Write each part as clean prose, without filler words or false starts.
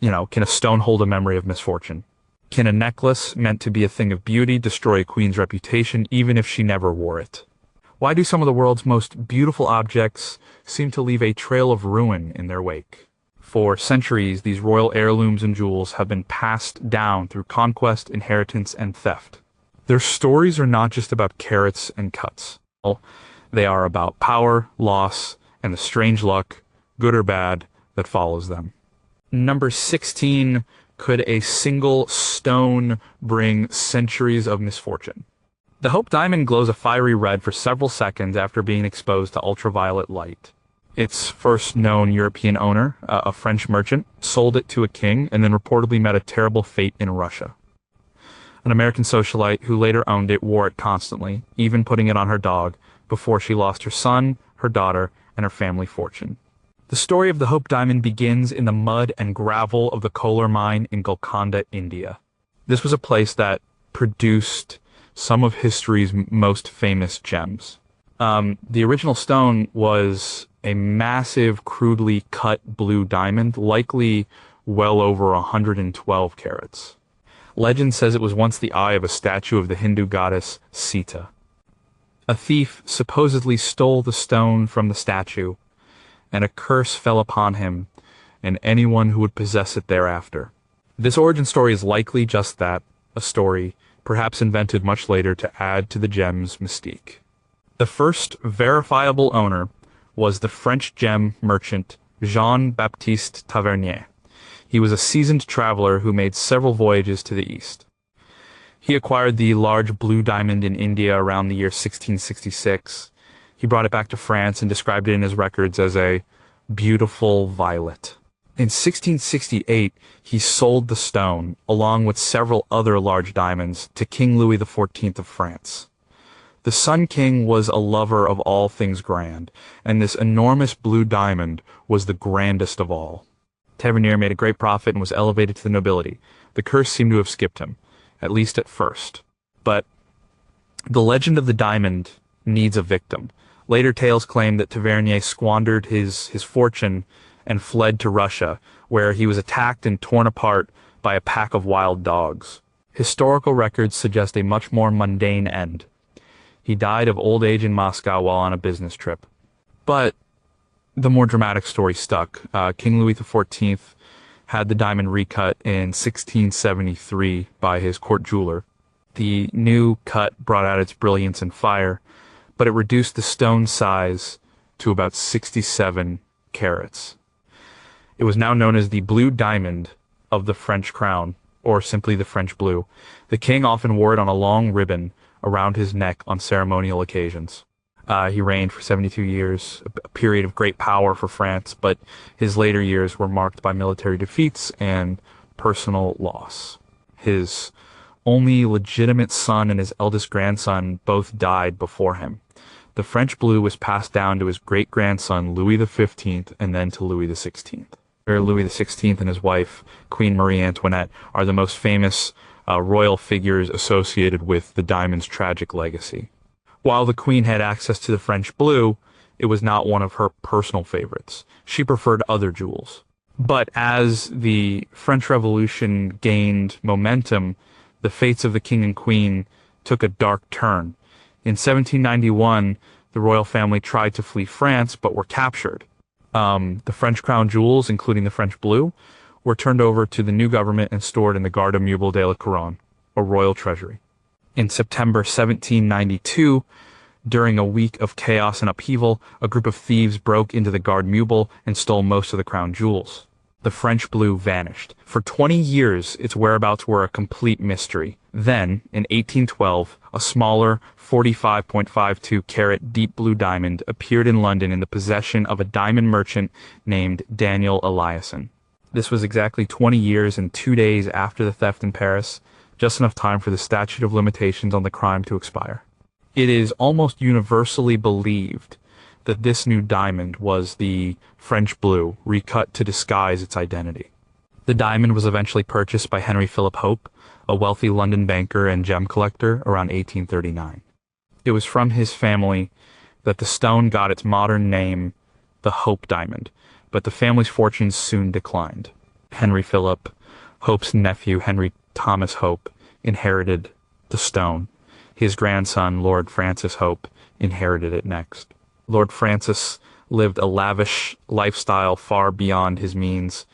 Can a stone hold a memory of misfortune? Can a necklace meant to be a thing of beauty destroy a queen's reputation even if she never wore it? Why do some of the world's most beautiful objects seem to leave a trail of ruin in their wake? For centuries, these royal heirlooms and jewels have been passed down through conquest, inheritance, and theft. Their stories are not just about carats and cuts. They are about power, loss, and the strange luck, good or bad, that follows them. Number 16, could a single stone bring centuries of misfortune? The Hope Diamond glows a fiery red for several seconds after being exposed to ultraviolet light. Its first known European owner, a French merchant, sold it to a king and then reportedly met a terrible fate in Russia. An American socialite who later owned it wore it constantly, even putting it on her dog, before she lost her son, her daughter, and her family fortune. The story of the Hope Diamond begins in the mud and gravel of the Koh-i-Noor mine in Golconda, India. This was a place that produced some of history's most famous gems. The original stone was a massive, crudely cut blue diamond, likely well over 112 carats. Legend says it was once the eye of a statue of the Hindu goddess Sita. A thief supposedly stole the stone from the statue, and a curse fell upon him and anyone who would possess it thereafter. This origin story is likely just that, a story, perhaps invented much later to add to the gem's mystique. The first verifiable owner was the French gem merchant Jean-Baptiste Tavernier. He was a seasoned traveler who made several voyages to the east. He acquired the large blue diamond in India around the year 1666. He brought it back to France and described it in his records as a beautiful violet. In 1668, he sold the stone, along with several other large diamonds, to King Louis XIV of France. The Sun King was a lover of all things grand, and this enormous blue diamond was the grandest of all. Tavernier made a great profit and was elevated to the nobility. The curse seemed to have skipped him, at least at first. But the legend of the diamond needs a victim. Later tales claim that Tavernier squandered his fortune and fled to Russia, where he was attacked and torn apart by a pack of wild dogs. Historical records suggest a much more mundane end. He died of old age in Moscow while on a business trip. But the more dramatic story stuck. King Louis XIV had the diamond recut in 1673 by his court jeweler. The new cut brought out its brilliance and fire, but it reduced the stone size to about 67 carats. It was now known as the blue diamond of the French crown, or simply the French blue. The king often wore it on a long ribbon around his neck on ceremonial occasions. He reigned for 72 years, a period of great power for France, but his later years were marked by military defeats and personal loss. His only legitimate son and his eldest grandson both died before him. The French blue was passed down to his great-grandson Louis XV and then to Louis XVI. Louis XVI and his wife, Queen Marie Antoinette, are the most famous royal figures associated with the diamond's tragic legacy. While the Queen had access to the French blue, it was not one of her personal favorites. She preferred other jewels. But as the French Revolution gained momentum, the fates of the King and Queen took a dark turn. In 1791, the royal family tried to flee France, but were captured. The French crown jewels, including the French blue, were turned over to the new government and stored in the Garde Meuble de la Couronne, or royal treasury. In September 1792, during a week of chaos and upheaval, a group of thieves broke into the Garde Meuble and stole most of the crown jewels. The French blue vanished. For 20 years, its whereabouts were a complete mystery. Then, in 1812, a smaller 45.52 carat deep blue diamond appeared in London in the possession of a diamond merchant named Daniel Eliasson. This was exactly 20 years and 2 days after the theft in Paris, just enough time for the statute of limitations on the crime to expire. It is almost universally believed that this new diamond was the French blue, recut to disguise its identity. The diamond was eventually purchased by Henry Philip Hope, a wealthy London banker and gem collector, around 1839. It was from his family that the stone got its modern name, the Hope Diamond, but the family's fortunes soon declined. Henry Philip, Hope's nephew Henry Thomas Hope, inherited the stone. His grandson, Lord Francis Hope, inherited it next. Lord Francis lived a lavish lifestyle far beyond his means.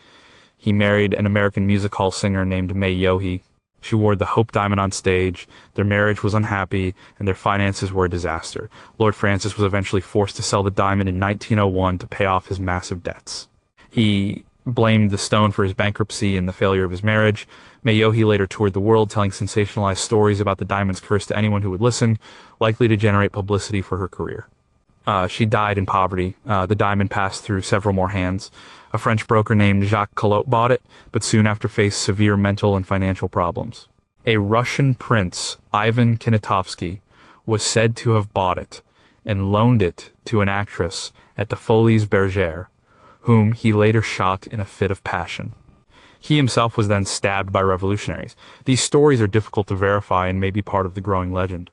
He married an American music hall singer named Mae Yohe. She wore the Hope diamond on stage. Their marriage was unhappy, and their finances were a disaster. Lord Francis was eventually forced to sell the diamond in 1901 to pay off his massive debts. He blamed the stone for his bankruptcy and the failure of his marriage. Mae Yohe later toured the world telling sensationalized stories about the diamond's curse to anyone who would listen, likely to generate publicity for her career. She died in poverty. The diamond passed through several more hands. A French broker named Jacques Collot bought it, but soon after faced severe mental and financial problems. A Russian prince, Ivan Kniatovsky, was said to have bought it and loaned it to an actress at the Folies Bergère, whom he later shot in a fit of passion. He himself was then stabbed by revolutionaries. These stories are difficult to verify and may be part of the growing legend.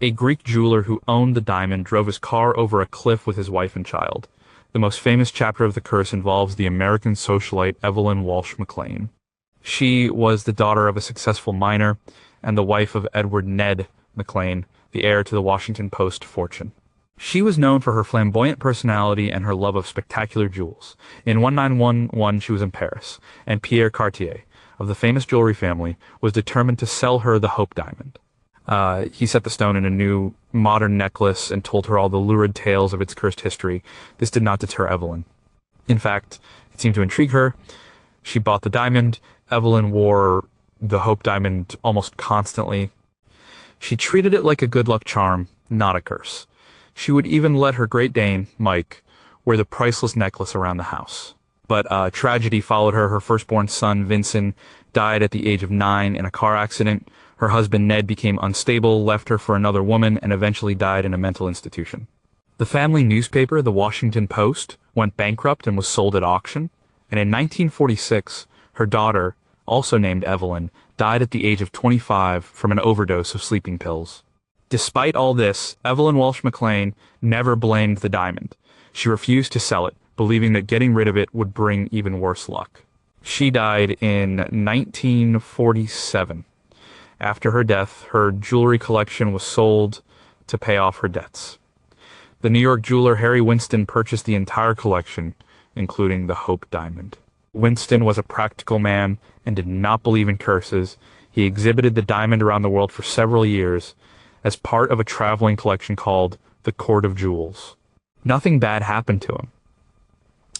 A Greek jeweler who owned the diamond drove his car over a cliff with his wife and child. The most famous chapter of the curse involves the American socialite Evelyn Walsh McLean. She was the daughter of a successful miner and the wife of Edward Ned McLean, the heir to the Washington Post fortune. She was known for her flamboyant personality and her love of spectacular jewels. In 1911, she was in Paris, and Pierre Cartier, of the famous jewelry family, was determined to sell her the Hope diamond. He set the stone in a new, modern necklace and told her all the lurid tales of its cursed history. This did not deter Evelyn. In fact, it seemed to intrigue her. She bought the diamond. Evelyn wore the Hope diamond almost constantly. She treated it like a good luck charm, not a curse. She would even let her Great Dane, Mike, wear the priceless necklace around the house. But tragedy followed her. Her firstborn son, Vincent, died at the age of 9 in a car accident. Her husband, Ned, became unstable, left her for another woman, and eventually died in a mental institution. The family newspaper, the Washington Post, went bankrupt and was sold at auction. And in 1946, her daughter, also named Evelyn, died at the age of 25 from an overdose of sleeping pills. Despite all this, Evelyn Walsh McLean never blamed the diamond. She refused to sell it, believing that getting rid of it would bring even worse luck. She died in 1947. After her death, her jewelry collection was sold to pay off her debts. The New York jeweler Harry Winston purchased the entire collection, including the Hope diamond. Winston was a practical man and did not believe in curses. He exhibited the diamond around the world for several years as part of a traveling collection called the Court of Jewels. Nothing bad happened to him.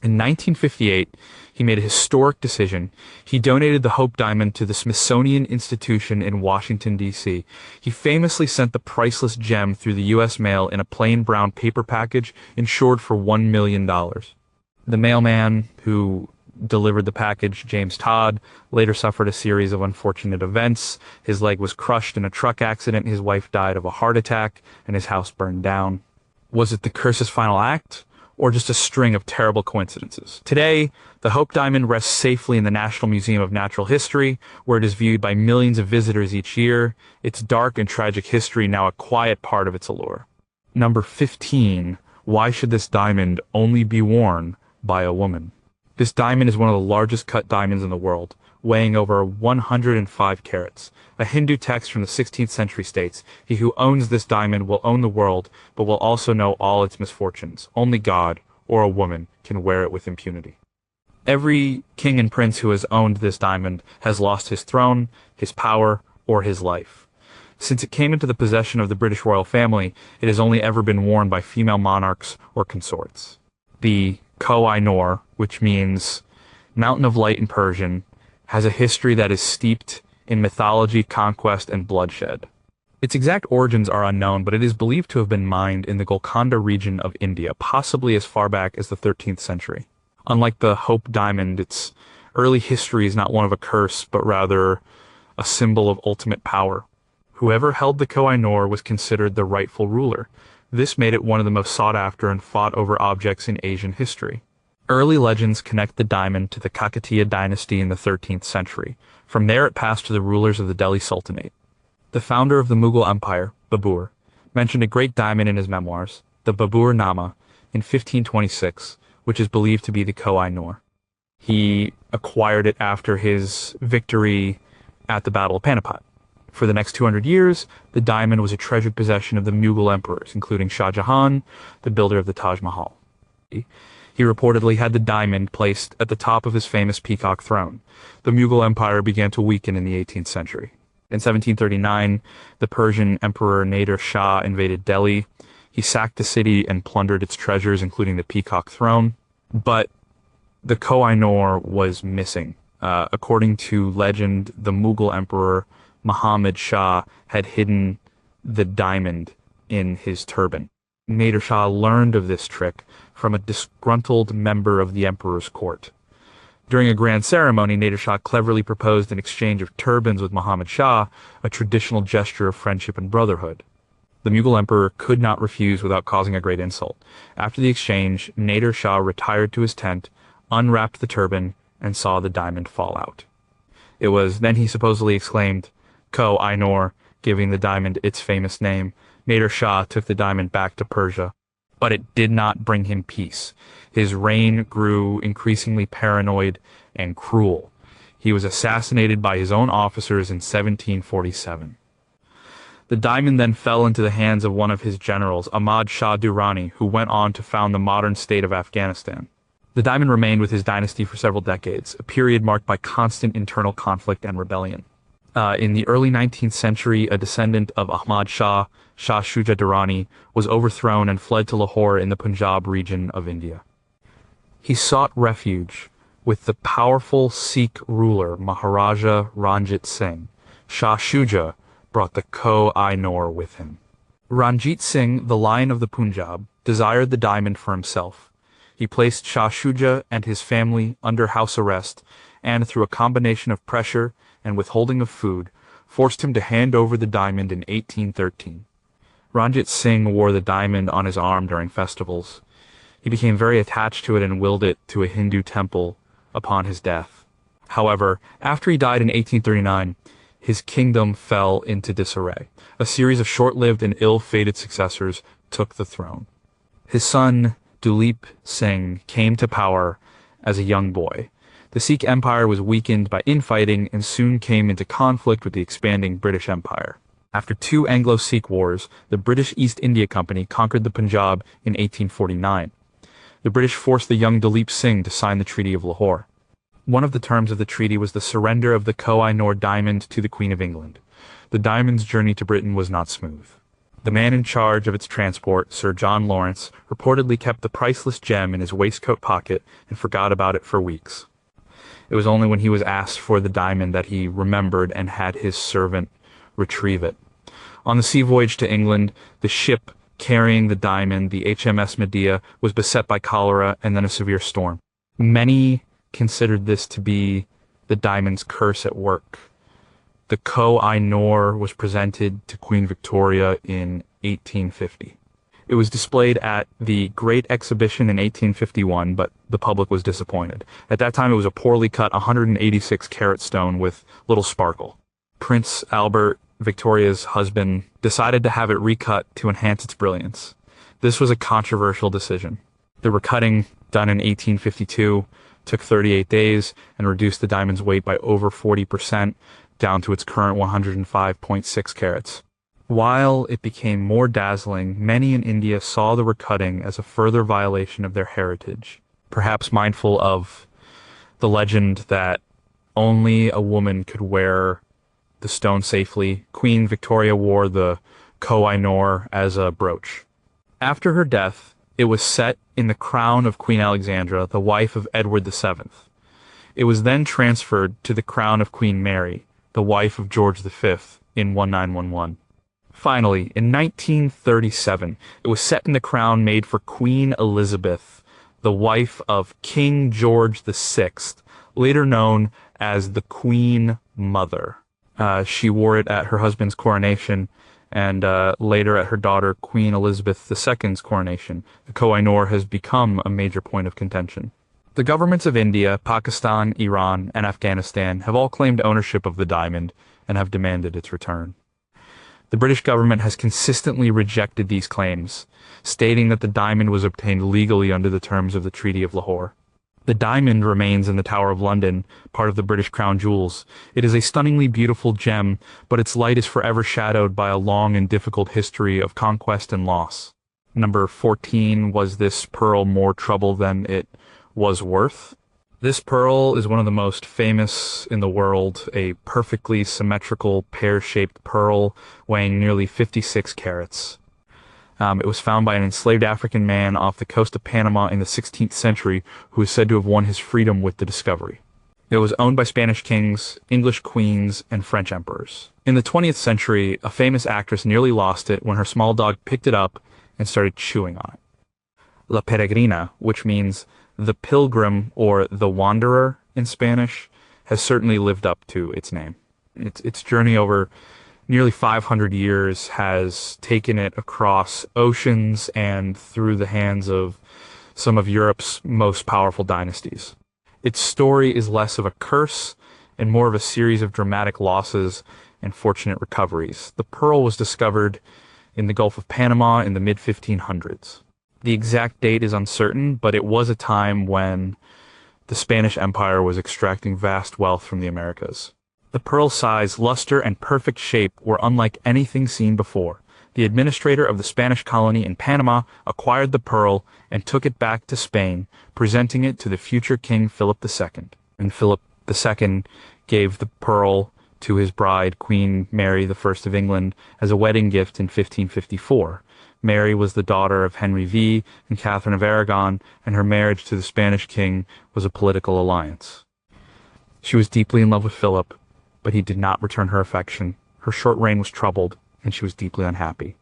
In 1958, he made a historic decision. He donated the Hope diamond to the Smithsonian Institution in Washington, D.C. He famously sent the priceless gem through the U.S. mail in a plain brown paper package insured for $1 million. The mailman who delivered the package, James Todd, later suffered a series of unfortunate events. His leg was crushed in a truck accident, his wife died of a heart attack, and his house burned down. Was it the curse's final act, or just a string of terrible coincidences? Today, the Hope diamond rests safely in the National Museum of Natural History, where it is viewed by millions of visitors each year, its dark and tragic history now a quiet part of its allure. Number 15. Why should this diamond only be worn by a woman? This diamond is one of the largest cut diamonds in the world, weighing over 105 carats. A Hindu text from the 16th century states, "He who owns this diamond will own the world, but will also know all its misfortunes. Only God, or a woman, can wear it with impunity." Every king and prince who has owned this diamond has lost his throne, his power, or his life. Since it came into the possession of the British royal family, it has only ever been worn by female monarchs or consorts. The Koh-i-Noor, which means Mountain of Light in Persian, has a history that is steeped in mythology, conquest, and bloodshed. Its exact origins are unknown, but it is believed to have been mined in the Golconda region of India, possibly as far back as the 13th century. Unlike the Hope diamond, its early history is not one of a curse, but rather a symbol of ultimate power. Whoever held the Koh-i-Noor was considered the rightful ruler. This made it one of the most sought after and fought over objects in Asian history. Early legends connect the diamond to the Kakatiya dynasty in the 13th century. From there it passed to the rulers of the Delhi Sultanate. The founder of the Mughal Empire, Babur, mentioned a great diamond in his memoirs, the Babur-Nama, in 1526, which is believed to be the Koh-i-Noor. He acquired it after his victory at the Battle of Panipat. For the next 200 years, the diamond was a treasured possession of the Mughal emperors, including Shah Jahan, the builder of the Taj Mahal. He reportedly had the diamond placed at the top of his famous peacock throne. The Mughal Empire began to weaken in the 18th century. In 1739, the Persian Emperor Nader Shah invaded Delhi. He sacked the city and plundered its treasures, including the peacock throne. But the Koh-i-Noor was missing. According to legend, the Mughal Emperor Muhammad Shah had hidden the diamond in his turban. Nader Shah learned of this trick from a disgruntled member of the emperor's court. During a grand ceremony, Nader Shah cleverly proposed an exchange of turbans with Muhammad Shah, a traditional gesture of friendship and brotherhood. The Mughal emperor could not refuse without causing a great insult. After the exchange, Nader Shah retired to his tent, unwrapped the turban, and saw the diamond fall out. It was then he supposedly exclaimed, "Koh-i-Noor," giving the diamond its famous name. Nader Shah took the diamond back to Persia, but it did not bring him peace. His reign grew increasingly paranoid and cruel. He was assassinated by his own officers in 1747. The diamond then fell into the hands of one of his generals, Ahmad Shah Durrani, who went on to found the modern state of Afghanistan. The diamond remained with his dynasty for several decades, a period marked by constant internal conflict and rebellion. In the early 19th century, a descendant of Ahmad Shah, Shah Shuja Durrani, was overthrown and fled to Lahore in the Punjab region of India. He sought refuge with the powerful Sikh ruler Maharaja Ranjit Singh. Shah Shuja brought the Koh-i-Noor with him. Ranjit Singh, the Lion of the Punjab, desired the diamond for himself. He placed Shah Shuja and his family under house arrest, and through a combination of pressure and withholding of food, forced him to hand over the diamond in 1813. Ranjit Singh wore the diamond on his arm during festivals. He became very attached to it and willed it to a Hindu temple upon his death. However, after he died in 1839, his kingdom fell into disarray. A series of short-lived and ill-fated successors took the throne. His son, Duleep Singh, came to power as a young boy. The Sikh Empire was weakened by infighting and soon came into conflict with the expanding British Empire. After 2 Anglo-Sikh wars, the British East India Company conquered the Punjab in 1849. The British forced the young Duleep Singh to sign the Treaty of Lahore. One of the terms of the treaty was the surrender of the Koh-i-Noor diamond to the Queen of England. The diamond's journey to Britain was not smooth. The man in charge of its transport, Sir John Lawrence, reportedly kept the priceless gem in his waistcoat pocket and forgot about it for weeks. It was only when he was asked for the diamond that he remembered and had his servant retrieve it. On the sea voyage to England, the ship carrying the diamond, the HMS Medea, was beset by cholera and then a severe storm. Many considered this to be the diamond's curse at work. The Koh-i-Noor was presented to Queen Victoria in 1850. It was displayed at the Great Exhibition in 1851, but the public was disappointed. At that time, it was a poorly cut 186-carat stone with little sparkle. Prince Albert, Victoria's husband, decided to have it recut to enhance its brilliance. This was a controversial decision. The recutting, done in 1852, took 38 days and reduced the diamond's weight by over 40%, down to its current 105.6 carats. While it became more dazzling, many in India saw the recutting as a further violation of their heritage, perhaps mindful of the legend that only a woman could wear the stone safely. Queen Victoria wore the Koh-i-Noor as a brooch. After her death, it was set in the crown of Queen Alexandra, the wife of Edward VII. It was then transferred to the crown of Queen Mary, the wife of George V, in 1911. Finally, in 1937, it was set in the crown made for Queen Elizabeth, the wife of King George VI, later known as the Queen Mother. She wore it at her husband's coronation and later at her daughter Queen Elizabeth II's coronation. The Koh-i-Noor has become a major point of contention. The governments of India, Pakistan, Iran, and Afghanistan have all claimed ownership of the diamond and have demanded its return. The British government has consistently rejected these claims, stating that the diamond was obtained legally under the terms of the Treaty of Lahore. The diamond remains in the Tower of London, part of the British Crown Jewels. It is a stunningly beautiful gem, but its light is forever shadowed by a long and difficult history of conquest and loss. Number 14, was this pearl more trouble than it was worth? This pearl is one of the most famous in the world, a perfectly symmetrical pear-shaped pearl weighing nearly 56 carats. It was found by an enslaved African man off the coast of Panama in the 16th century who is said to have won his freedom with the discovery. It was owned by Spanish kings, English queens, and French emperors. In the 20th century, a famous actress nearly lost it when her small dog picked it up and started chewing on it. La Peregrina, which means the pilgrim or the wanderer in Spanish, has certainly lived up to its name. Its journey over nearly 500 years has taken it across oceans and through the hands of some of Europe's most powerful dynasties. Its story is less of a curse and more of a series of dramatic losses and fortunate recoveries. The pearl was discovered in the Gulf of Panama in the mid-1500s. The exact date is uncertain, but it was a time when the Spanish Empire was extracting vast wealth from the Americas. The pearl's size, luster, and perfect shape were unlike anything seen before. The administrator of the Spanish colony in Panama acquired the pearl and took it back to Spain, presenting it to the future King Philip II. And Philip II gave the pearl to his bride, Queen Mary I of England, as a wedding gift in 1554. Mary was the daughter of Henry V and Catherine of Aragon, and her marriage to the Spanish king was a political alliance. She was deeply in love with Philip, but he did not return her affection. Her short reign was troubled, and she was deeply unhappy.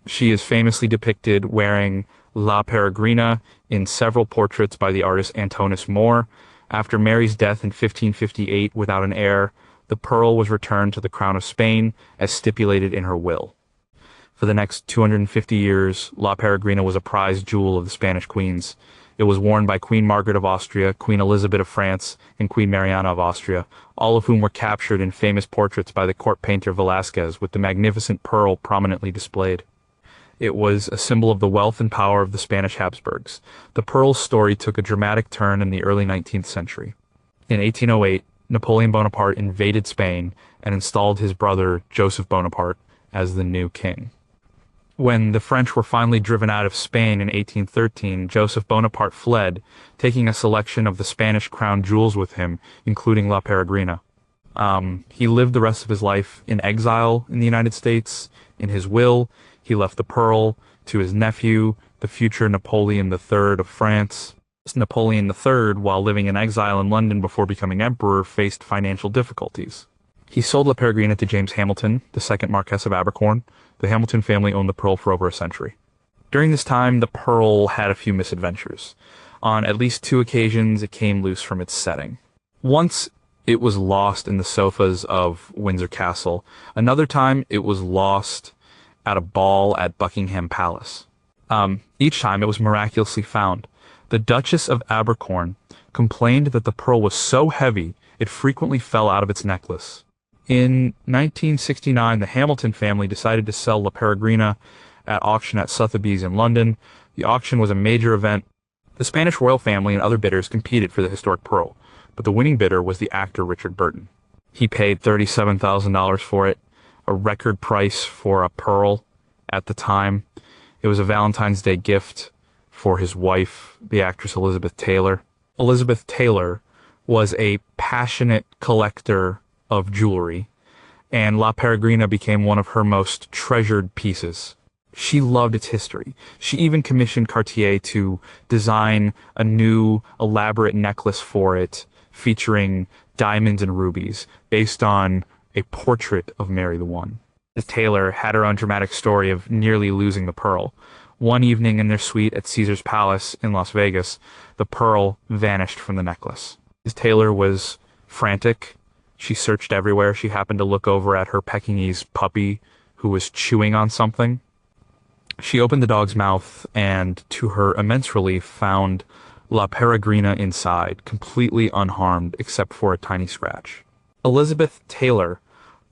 She is famously depicted wearing La Peregrina in several portraits by the artist Antonis More. After Mary's death in 1558 without an heir, the pearl was returned to the crown of Spain as stipulated in her will. For the next 250 years, La Peregrina was a prized jewel of the Spanish queens. It was worn by Queen Margaret of Austria, Queen Elizabeth of France, and Queen Mariana of Austria, all of whom were captured in famous portraits by the court painter Velázquez, with the magnificent pearl prominently displayed. It was a symbol of the wealth and power of the Spanish Habsburgs. The pearl's story took a dramatic turn in the early 19th century. In 1808, Napoleon Bonaparte invaded Spain and installed his brother, Joseph Bonaparte, as the new king. When the French were finally driven out of Spain in 1813, Joseph Bonaparte fled, taking a selection of the Spanish crown jewels with him, including La Peregrina. He lived the rest of his life in exile in the United States. In his will, he left the pearl to his nephew, the future Napoleon III of France. Napoleon III, while living in exile in London before becoming emperor, faced financial difficulties. He sold La Peregrina to James Hamilton, the second Marquess of Abercorn. The Hamilton family owned the pearl for over a century. During this time, the pearl had a few misadventures. On at least 2 occasions, it came loose from its setting. Once, it was lost in the sofas of Windsor Castle. Another time, it was lost at a ball at Buckingham Palace. Each time, it was miraculously found. The Duchess of Abercorn complained that the pearl was so heavy, it frequently fell out of its necklace. In 1969, the Hamilton family decided to sell La Peregrina at auction at Sotheby's in London. The auction was a major event. The Spanish royal family and other bidders competed for the historic pearl, but the winning bidder was the actor Richard Burton. He paid $37,000 for it, a record price for a pearl at the time. It was a Valentine's Day gift for his wife, the actress Elizabeth Taylor. Elizabeth Taylor was a passionate collector of jewelry, and La Peregrina became one of her most treasured pieces. She loved its history. She even commissioned Cartier to design a new elaborate necklace for it, featuring diamonds and rubies, based on a portrait of Mary I. Taylor had her own dramatic story of nearly losing the pearl. One evening in their suite at Caesar's Palace in Las Vegas, the pearl vanished from the necklace. Taylor was frantic. She searched everywhere. She happened to look over at her Pekingese puppy, who was chewing on something. She opened the dog's mouth and, to her immense relief, found La Peregrina inside, completely unharmed except for a tiny scratch. Elizabeth Taylor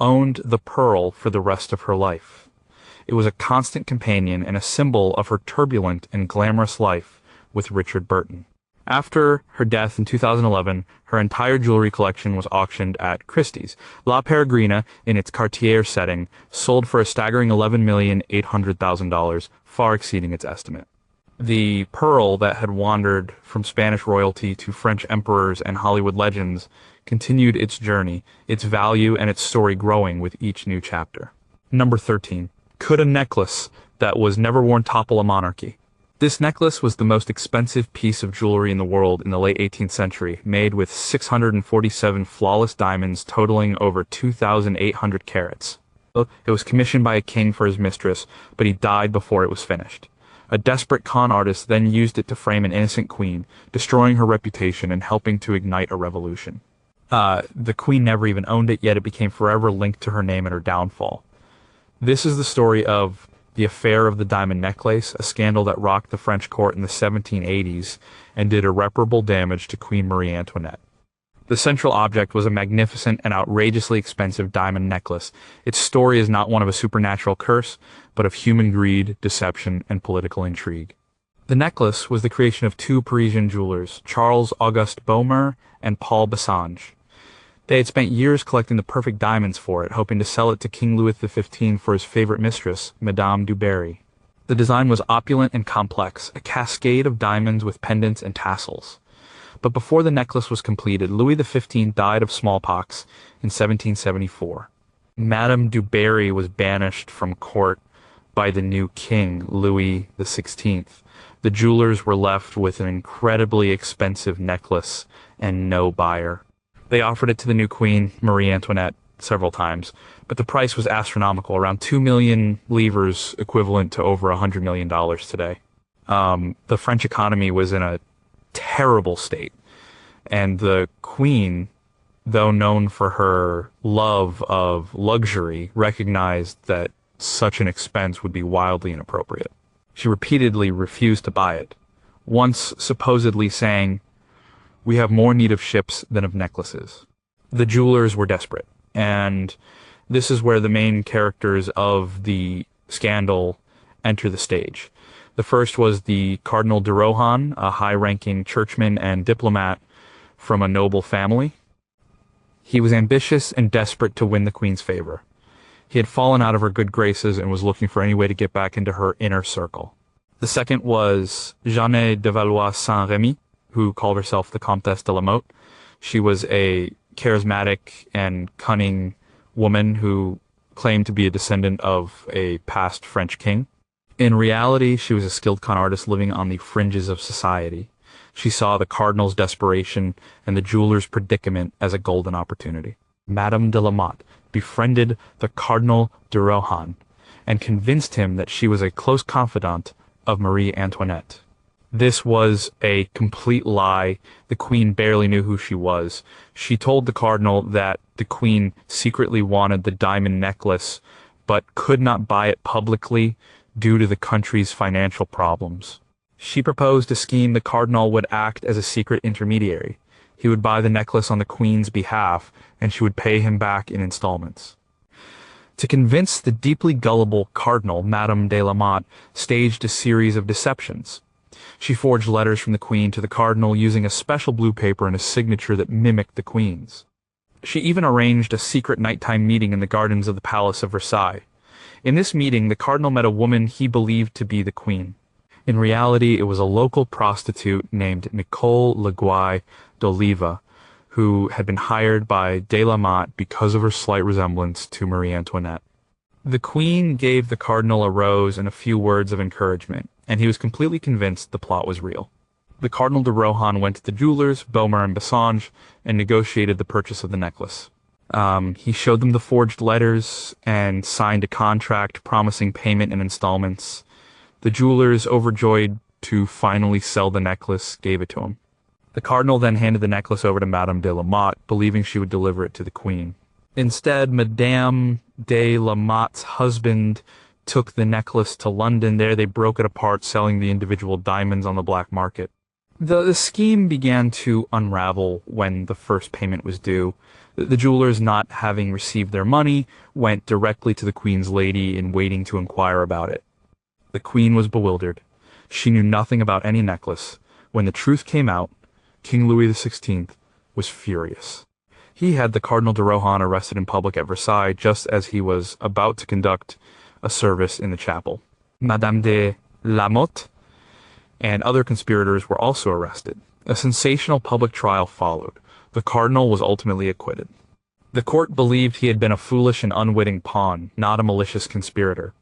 owned the pearl for the rest of her life. It was a constant companion and a symbol of her turbulent and glamorous life with Richard Burton. After her death in 2011, her entire jewelry collection was auctioned at Christie's. La Peregrina, in its Cartier setting, sold for a staggering $11,800,000, far exceeding its estimate. The pearl that had wandered from Spanish royalty to French emperors and Hollywood legends continued its journey, its value and its story growing with each new chapter. Number 13. Could a necklace that was never worn topple a monarchy? This necklace was the most expensive piece of jewelry in the world in the late 18th century, made with 647 flawless diamonds totaling over 2,800 carats. It was commissioned by a king for his mistress, but he died before it was finished. A desperate con artist then used it to frame an innocent queen, destroying her reputation and helping to ignite a revolution. The queen never even owned it, yet it became forever linked to her name and her downfall. This is the story of the affair of the diamond necklace, a scandal that rocked the French court in the 1780s and did irreparable damage to Queen Marie Antoinette. The central object was a magnificent and outrageously expensive diamond necklace. Its story is not one of a supernatural curse, but of human greed, deception, and political intrigue. The necklace was the creation of two Parisian jewelers, Charles-Auguste Baumer and Paul Bassange. They had spent years collecting the perfect diamonds for it, hoping to sell it to King Louis XV for his favorite mistress, Madame du Barry. The design was opulent and complex, a cascade of diamonds with pendants and tassels. But before the necklace was completed, Louis XV died of smallpox in 1774. Madame du Barry was banished from court by the new king, Louis XVI. The jewelers were left with an incredibly expensive necklace and no buyer. They offered it to the new queen, Marie Antoinette, several times, but the price was astronomical, around 2 million livres, equivalent to over $100 million today. The French economy was in a terrible state, and the queen, though known for her love of luxury, recognized that such an expense would be wildly inappropriate. She repeatedly refused to buy it, once supposedly saying, "We have more need of ships than of necklaces." The jewelers were desperate, and this is where the main characters of the scandal enter the stage. The first was the Cardinal de Rohan, a high-ranking churchman and diplomat from a noble family. He was ambitious and desperate to win the queen's favor. He had fallen out of her good graces and was looking for any way to get back into her inner circle. The second was Jeanne de Valois Saint-Remy, who called herself the Comtesse de la Motte. She was a charismatic and cunning woman who claimed to be a descendant of a past French king. In reality, she was a skilled con artist living on the fringes of society. She saw the cardinal's desperation and the jeweler's predicament as a golden opportunity. Madame de la Motte befriended the Cardinal de Rohan and convinced him that she was a close confidant of Marie Antoinette. This was a complete lie. The queen barely knew who she was. She told the cardinal that the queen secretly wanted the diamond necklace, but could not buy it publicly due to the country's financial problems. She proposed a scheme the cardinal would act as a secret intermediary. He would buy the necklace on the queen's behalf, and she would pay him back in installments. To convince the deeply gullible cardinal, Madame de la Motte staged a series of deceptions. She forged letters from the queen to the cardinal using a special blue paper and a signature that mimicked the queen's. She even arranged a secret nighttime meeting in the gardens of the Palace of Versailles. In this meeting, the cardinal met a woman he believed to be the queen. In reality, it was a local prostitute named Nicole Leguay d'Oliva, who had been hired by de la Motte because of her slight resemblance to Marie Antoinette. The queen gave the cardinal a rose and a few words of encouragement, and he was completely convinced the plot was real. The Cardinal de Rohan went to the jewelers, Baumer and Bassange, and negotiated the purchase of the necklace. He showed them the forged letters and signed a contract promising payment in installments. The jewelers, overjoyed to finally sell the necklace, gave it to him. The cardinal then handed the necklace over to Madame de la Motte, believing she would deliver it to the queen. Instead, Madame de la Motte's husband took the necklace to London. There they broke it apart, selling the individual diamonds on the black market. The scheme began to unravel when the first payment was due. The jewelers, not having received their money, went directly to the queen's lady-in-waiting to inquire about it. The queen was bewildered. She knew nothing about any necklace. When the truth came out, King Louis XVI was furious. He had the Cardinal de Rohan arrested in public at Versailles just as he was about to conduct a service in the chapel. Madame de Lamotte and other conspirators were also arrested. A sensational public trial followed. The cardinal was ultimately acquitted. The court believed he had been a foolish and unwitting pawn, not a malicious conspirator.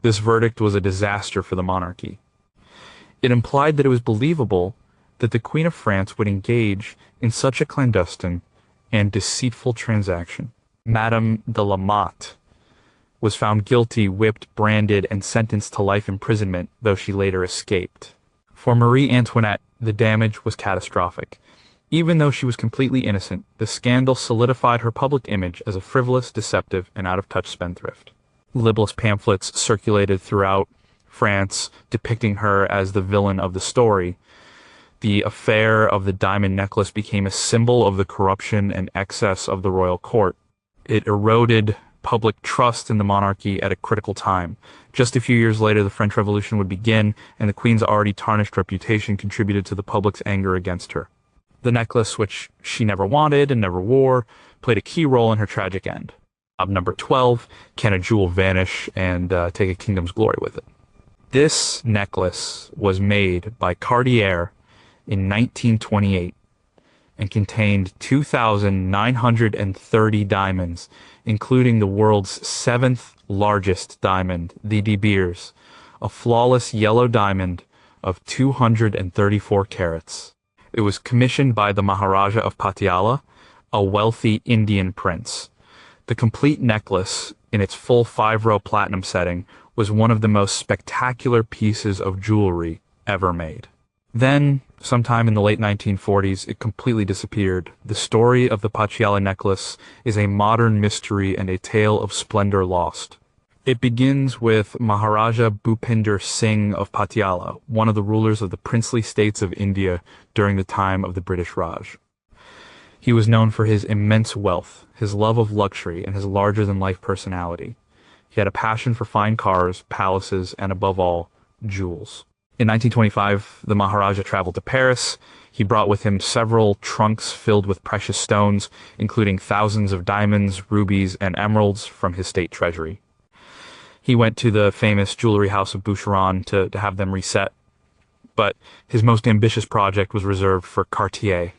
This verdict was a disaster for the monarchy. It implied that it was believable that the Queen of France would engage in such a clandestine and deceitful transaction. Madame de la Motte was found guilty, whipped, branded, and sentenced to life imprisonment, though she later escaped. For Marie Antoinette, the damage was catastrophic. Even though she was completely innocent, the scandal solidified her public image as a frivolous, deceptive, and out-of-touch spendthrift. Libelous pamphlets circulated throughout France depicting her as the villain of the story. The affair of the diamond necklace became a symbol of the corruption and excess of the royal court. It eroded public trust in the monarchy at a critical time. Just a few years later, the French Revolution would begin, and the Queen's already tarnished reputation contributed to the public's anger against her. The necklace, which she never wanted and never wore, played a key role in her tragic end. Number 12, can a jewel vanish and take a kingdom's glory with it? This necklace was made by Cartier in 1928 and contained 2,930 diamonds, including the world's seventh largest diamond, the De Beers, a flawless yellow diamond of 234 carats. It was commissioned by the Maharaja of Patiala, a wealthy Indian prince. The complete necklace, in its full 5-row platinum setting, was one of the most spectacular pieces of jewelry ever made. Then, sometime in the late 1940s, it completely disappeared. The story of the Patiala necklace is a modern mystery and a tale of splendor lost. It begins with Maharaja Bhupinder Singh of Patiala, one of the rulers of the princely states of India during the time of the British Raj. He was known for his immense wealth, his love of luxury, and his larger-than-life personality. He had a passion for fine cars, palaces, and above all, jewels. In 1925, the Maharaja traveled to Paris. He brought with him several trunks filled with precious stones, including thousands of diamonds, rubies, and emeralds from his state treasury. He went to the famous jewelry house of Boucheron to have them reset, but his most ambitious project was reserved for Cartier.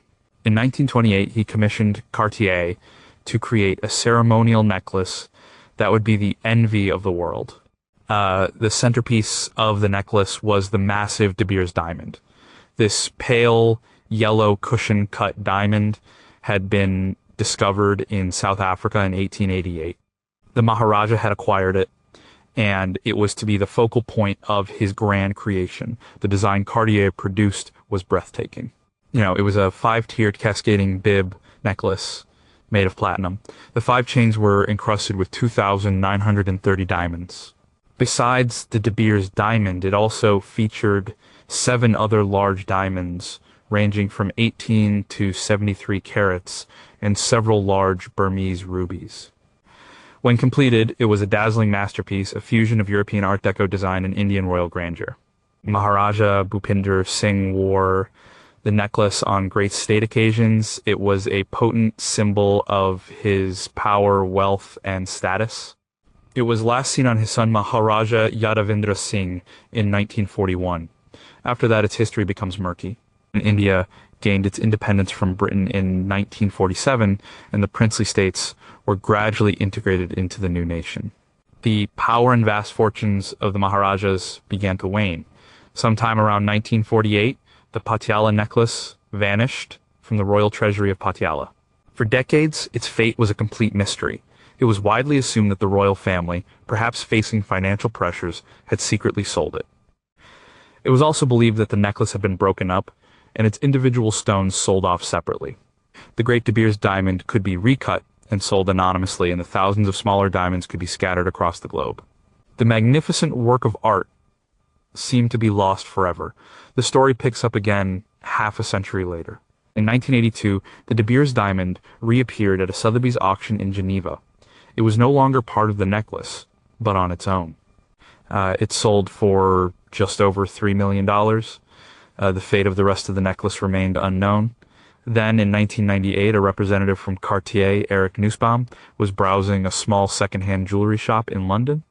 In 1928, he commissioned Cartier to create a ceremonial necklace that would be the envy of the world. The centerpiece of the necklace was the massive De Beers diamond. This pale yellow cushion-cut diamond had been discovered in South Africa in 1888. The Maharaja had acquired it, and it was to be the focal point of his grand creation. The design Cartier produced was breathtaking. It was a 5-tiered cascading bib necklace made of platinum. The 5 chains were encrusted with 2,930 diamonds. Besides the De Beers diamond, it also featured 7 other large diamonds ranging from 18 to 73 carats and several large Burmese rubies. When completed, it was a dazzling masterpiece, a fusion of European Art Deco design and Indian royal grandeur. Maharaja Bhupinder Singh wore the necklace on great state occasions. It was a potent symbol of his power, wealth, and status. It was last seen on his son Maharaja Yadavendra Singh in 1941. After that, its history becomes murky. India gained its independence from Britain in 1947, and the princely states were gradually integrated into the new nation. The power and vast fortunes of the Maharajas began to wane. Sometime around 1948, the Patiala necklace vanished from the royal treasury of Patiala. For decades, its fate was a complete mystery. It was widely assumed that the royal family, perhaps facing financial pressures, had secretly sold it. It was also believed that the necklace had been broken up and its individual stones sold off separately. The great De Beers diamond could be recut and sold anonymously, and the thousands of smaller diamonds could be scattered across the globe. The magnificent work of art seemed to be lost forever. The story picks up again half a century later. In 1982, the De Beers diamond reappeared at a Sotheby's auction in Geneva. It was no longer part of the necklace, but on its own. It sold for just over $3 million. The fate of the rest of the necklace remained unknown. Then, in 1998, a representative from Cartier, Eric Nussbaum, was browsing a small secondhand jewelry shop in London.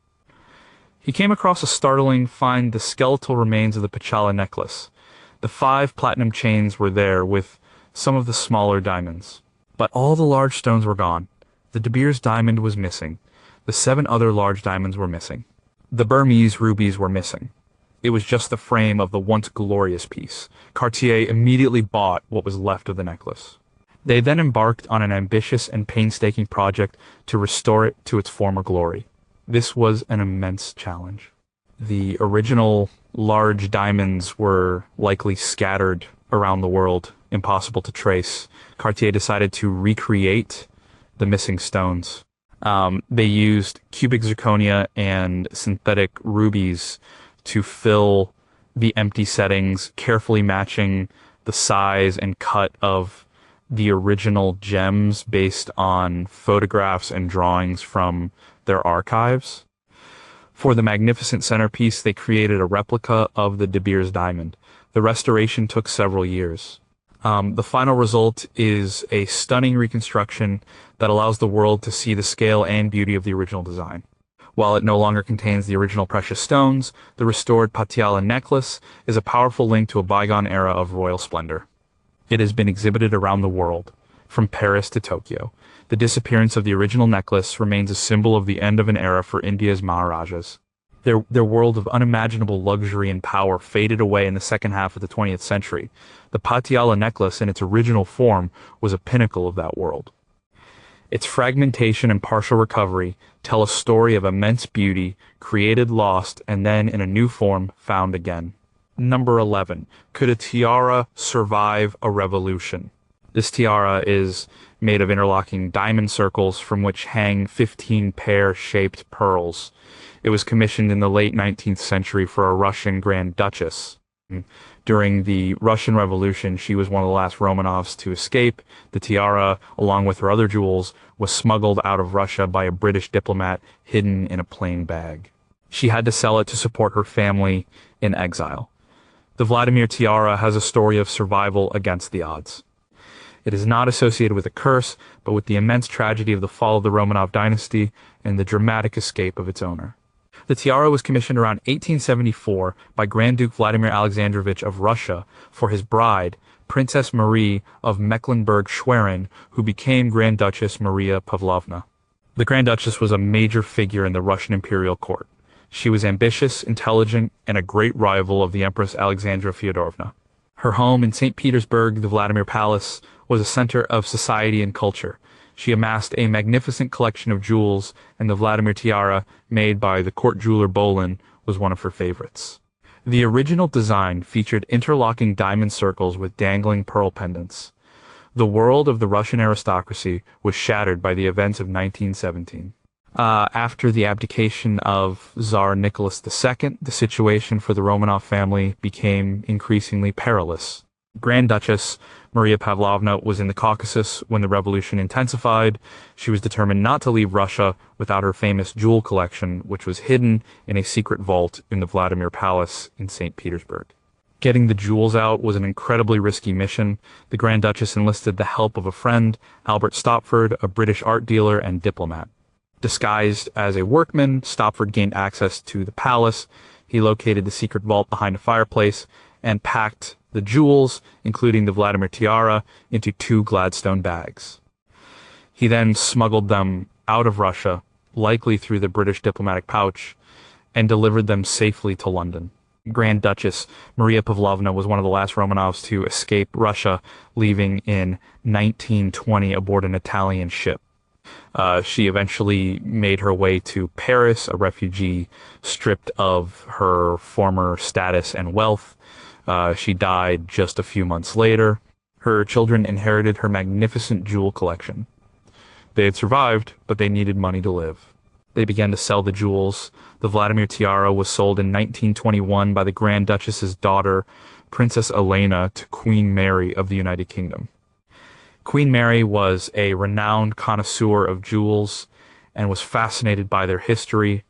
He came across a startling find: the skeletal remains of the Pachala necklace. The 5 platinum chains were there, with some of the smaller diamonds. But all the large stones were gone. The De Beers diamond was missing. The 7 other large diamonds were missing. The Burmese rubies were missing. It was just the frame of the once glorious piece. Cartier immediately bought what was left of the necklace. They then embarked on an ambitious and painstaking project to restore it to its former glory. This was an immense challenge. The original large diamonds were likely scattered around the world, impossible to trace. Cartier decided to recreate the missing stones. They used cubic zirconia and synthetic rubies to fill the empty settings, carefully matching the size and cut of the original gems based on photographs and drawings from their archives. For the magnificent centerpiece, they created a replica of the De Beers diamond. The restoration took several years. The final result is a stunning reconstruction that allows the world to see the scale and beauty of the original design. While it no longer contains the original precious stones, the restored Patiala necklace is a powerful link to a bygone era of royal splendor. It has been exhibited around the world, from Paris to Tokyo. The disappearance of the original necklace remains a symbol of the end of an era for India's Maharajas. Their world of unimaginable luxury and power faded away in the second half of the 20th century. The Patiala necklace in its original form was a pinnacle of that world. Its fragmentation and partial recovery tell a story of immense beauty, created, lost, and then in a new form, found again. Number 11. Could a tiara survive a revolution? This tiara is made of interlocking diamond circles from which hang 15 pear-shaped pearls. It was commissioned in the late 19th century for a Russian Grand Duchess. During the Russian Revolution, she was one of the last Romanovs to escape. The tiara, along with her other jewels, was smuggled out of Russia by a British diplomat hidden in a plain bag. She had to sell it to support her family in exile. The Vladimir tiara has a story of survival against the odds. It is not associated with a curse, but with the immense tragedy of the fall of the Romanov dynasty and the dramatic escape of its owner. The tiara was commissioned around 1874 by Grand Duke Vladimir Alexandrovich of Russia for his bride, Princess Marie of Mecklenburg-Schwerin, who became Grand Duchess Maria Pavlovna. The Grand Duchess was a major figure in the Russian imperial court. She was ambitious, intelligent, and a great rival of the Empress Alexandra Feodorovna. Her home in St. Petersburg, the Vladimir Palace, was a center of society and culture. She amassed a magnificent collection of jewels, and the Vladimir tiara, made by the court jeweler Bolin, was one of her favorites. The original design featured interlocking diamond circles with dangling pearl pendants. The world of the Russian aristocracy was shattered by the events of 1917. After the abdication of Tsar Nicholas II, the situation for the Romanov family became increasingly perilous. Grand Duchess Maria Pavlovna was in the Caucasus when the revolution intensified. She was determined not to leave Russia without her famous jewel collection, which was hidden in a secret vault in the Vladimir Palace in St. Petersburg. Getting the jewels out was an incredibly risky mission. The Grand Duchess enlisted the help of a friend, Albert Stopford, a British art dealer and diplomat. Disguised as a workman, Stopford gained access to the palace. He located the secret vault behind a fireplace and packed the jewels, including the Vladimir tiara, into 2 Gladstone bags. He then smuggled them out of Russia, likely through the British diplomatic pouch, and delivered them safely to London. Grand Duchess Maria Pavlovna was one of the last Romanovs to escape Russia, leaving in 1920 aboard an Italian ship. She eventually made her way to Paris, a refugee stripped of her former status and wealth. She died just a few months later. Her children inherited her magnificent jewel collection. They had survived, but they needed money to live. They began to sell the jewels. The Vladimir tiara was sold in 1921 by the Grand Duchess's daughter, Princess Elena, to Queen Mary of the United Kingdom. Queen Mary was a renowned connoisseur of jewels and was fascinated by their history.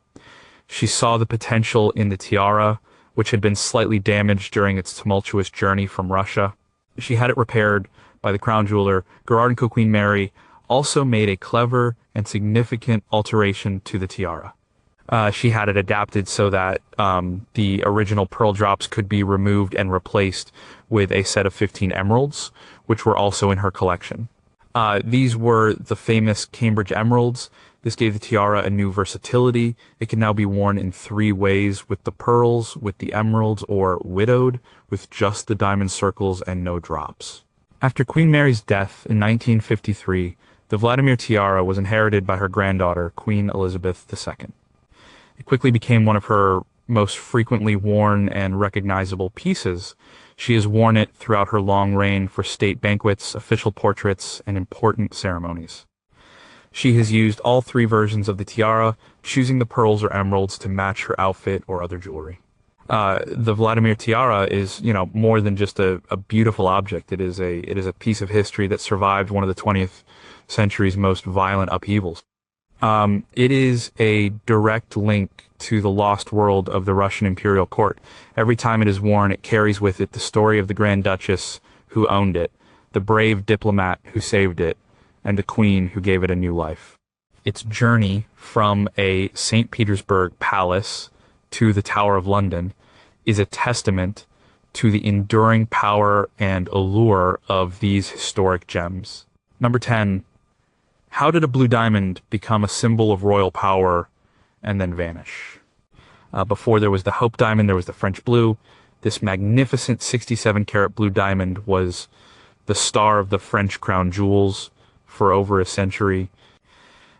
She saw the potential in the tiara, which had been slightly damaged during its tumultuous journey from Russia. She had it repaired by the crown jeweler. Gerard and Queen Mary also made a clever and significant alteration to the tiara. She had it adapted so that the original pearl drops could be removed and replaced with a set of 15 emeralds, which were also in her collection. These were the famous Cambridge emeralds. This gave the tiara a new versatility. It can now be worn in 3 ways: with the pearls, with the emeralds, or widowed, with just the diamond circles and no drops. After Queen Mary's death in 1953, the Vladimir tiara was inherited by her granddaughter, Queen Elizabeth II. It quickly became one of her most frequently worn and recognizable pieces. She has worn it throughout her long reign for state banquets, official portraits, and important ceremonies. She has used all 3 versions of the tiara, choosing the pearls or emeralds to match her outfit or other jewelry. The Vladimir tiara is, more than just a beautiful object. It is a piece of history that survived one of the 20th century's most violent upheavals. It is a direct link to the lost world of the Russian imperial court. Every time it is worn, it carries with it the story of the Grand Duchess who owned it, the brave diplomat who saved it, and the queen who gave it a new life. Its journey from a St. Petersburg palace to the Tower of London is a testament to the enduring power and allure of these historic gems. Number 10. How did a blue diamond become a symbol of royal power and then vanish? Before there was the Hope diamond, there was the French blue. This magnificent 67-carat blue diamond was the star of the French crown jewels for over a century.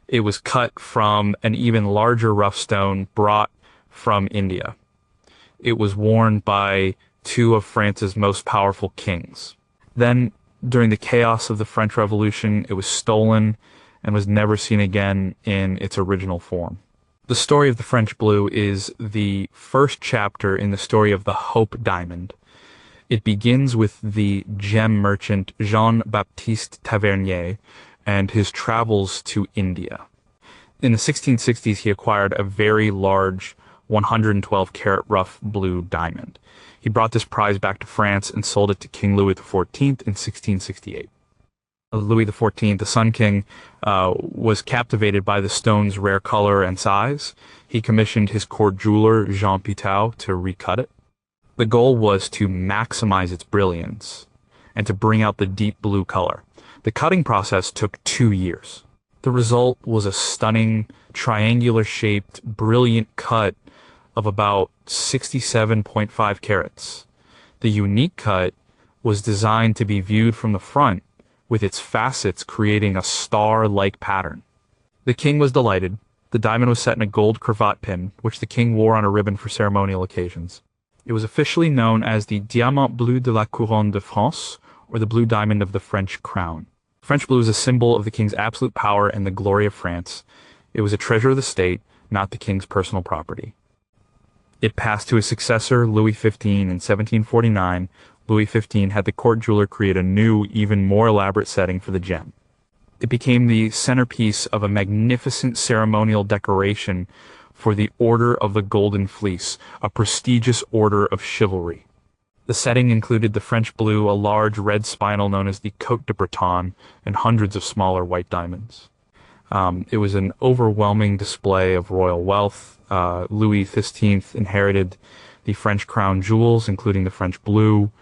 It was cut from an even larger rough stone brought from India. It was worn by 2 of France's most powerful kings. Then, during the chaos of the French Revolution, it was stolen and was never seen again in its original form. The story of the French blue is the first chapter in the story of the Hope diamond. It begins with the gem merchant Jean-Baptiste Tavernier and his travels to India. In the 1660s, he acquired a very large 112-carat rough blue diamond. He brought this prize back to France and sold it to King Louis XIV in 1668. Louis XIV, the Sun King, was captivated by the stone's rare color and size. He commissioned his court jeweler, Jean Pitou, to recut it. The goal was to maximize its brilliance and to bring out the deep blue color. The cutting process took 2 years. The result was a stunning, triangular-shaped, brilliant cut of about 67.5 carats. The unique cut was designed to be viewed from the front, with its facets creating a star-like pattern. The king was delighted. The diamond was set in a gold cravat pin, which the king wore on a ribbon for ceremonial occasions. It was officially known as the Diamant Bleu de la Couronne de France, or the Blue Diamond of the French Crown. French blue is a symbol of the king's absolute power and the glory of France. It was a treasure of the state, not the king's personal property. It passed to his successor, Louis XV, in 1749. Louis XV had the court jeweler create a new, even more elaborate setting for the gem. It became the centerpiece of a magnificent ceremonial decoration for the Order of the Golden Fleece, a prestigious order of chivalry. The setting included the French blue, a large red spinel known as the Côte de Bretonne, and hundreds of smaller white diamonds. It was an overwhelming display of royal wealth. Louis XV inherited the French crown jewels, including the French blue,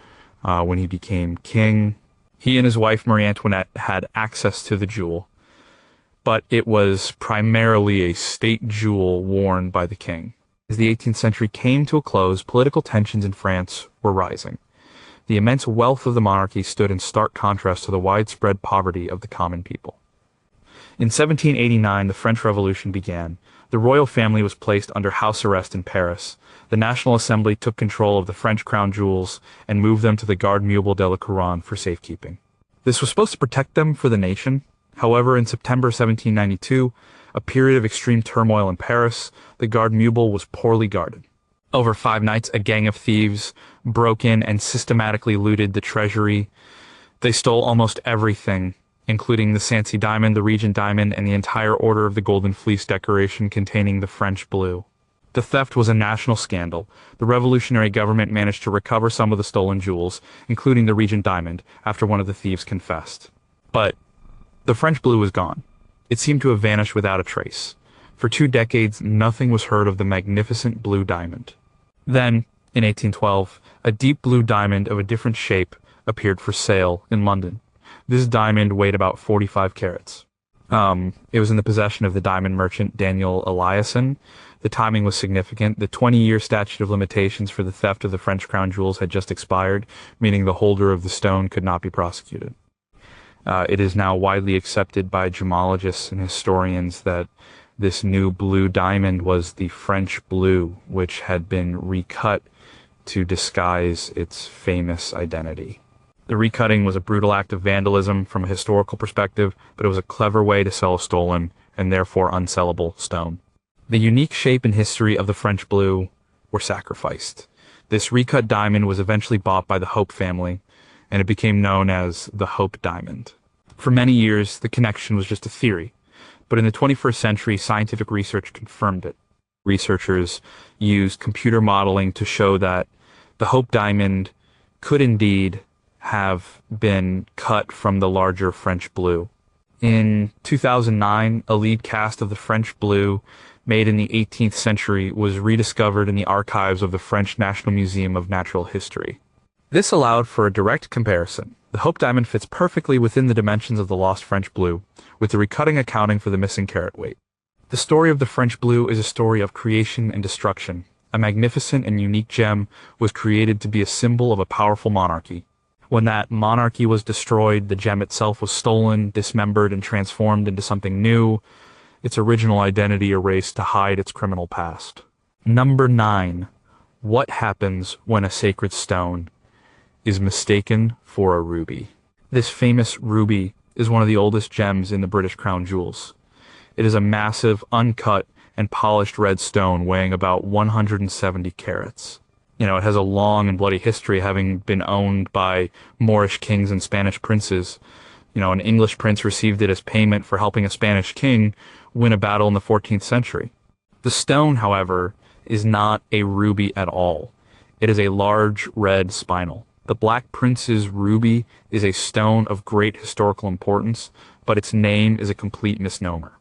when he became king. He and his wife Marie Antoinette had access to the jewel, but it was primarily a state jewel worn by the king. As the 18th century came to a close, political tensions in France were rising. The immense wealth of the monarchy stood in stark contrast to the widespread poverty of the common people. In 1789, the French Revolution began. The royal family was placed under house arrest in Paris. The National Assembly took control of the French crown jewels and moved them to the Garde Meuble de la Couronne for safekeeping. This was supposed to protect them for the nation. However, in September 1792, a period of extreme turmoil in Paris, the Garde Meuble was poorly guarded. Over 5 nights, a gang of thieves broke in and systematically looted the treasury. They stole almost everything, including the Sancy diamond, the Regent diamond, and the entire Order of the Golden Fleece decoration containing the French blue. The theft was a national scandal. The revolutionary government managed to recover some of the stolen jewels, including the Regent diamond, after one of the thieves confessed. But the French blue was gone. It seemed to have vanished without a trace. For 2 decades, nothing was heard of the magnificent blue diamond. Then, in 1812, a deep blue diamond of a different shape appeared for sale in London. This diamond weighed about 45 carats. It was in the possession of the diamond merchant Daniel Eliasson. The timing was significant. The 20-year statute of limitations for the theft of the French crown jewels had just expired, meaning the holder of the stone could not be prosecuted. It is now widely accepted by gemologists and historians that this new blue diamond was the French blue, which had been recut to disguise its famous identity. The recutting was a brutal act of vandalism from a historical perspective, but it was a clever way to sell a stolen, and therefore unsellable, stone. The unique shape and history of the French blue were sacrificed. This recut diamond was eventually bought by the Hope family, and it became known as the Hope diamond. For many years, the connection was just a theory, but in the 21st century, scientific research confirmed it. Researchers used computer modeling to show that the Hope diamond could indeed have been cut from the larger French blue. In 2009, a lead cast of the French blue, made in the 18th century, was rediscovered in the archives of the French National Museum of Natural History. This allowed for a direct comparison. The Hope diamond fits perfectly within the dimensions of the lost French blue, with the recutting accounting for the missing carat weight. The story of the French blue is a story of creation and destruction. A magnificent and unique gem was created to be a symbol of a powerful monarchy. When that monarchy was destroyed, the gem itself was stolen, dismembered, and transformed into something new, its original identity erased to hide its criminal past. Number 9. What happens when a sacred stone is mistaken for a ruby? This famous ruby is one of the oldest gems in the British crown jewels. It is a massive, uncut, and polished red stone weighing about 170 carats. It has a long and bloody history, having been owned by Moorish kings and Spanish princes. An English prince received it as payment for helping a Spanish king win a battle in the 14th century. The stone, however, is not a ruby at all. It is a large red spinel. The Black Prince's ruby is a stone of great historical importance, but its name is a complete misnomer.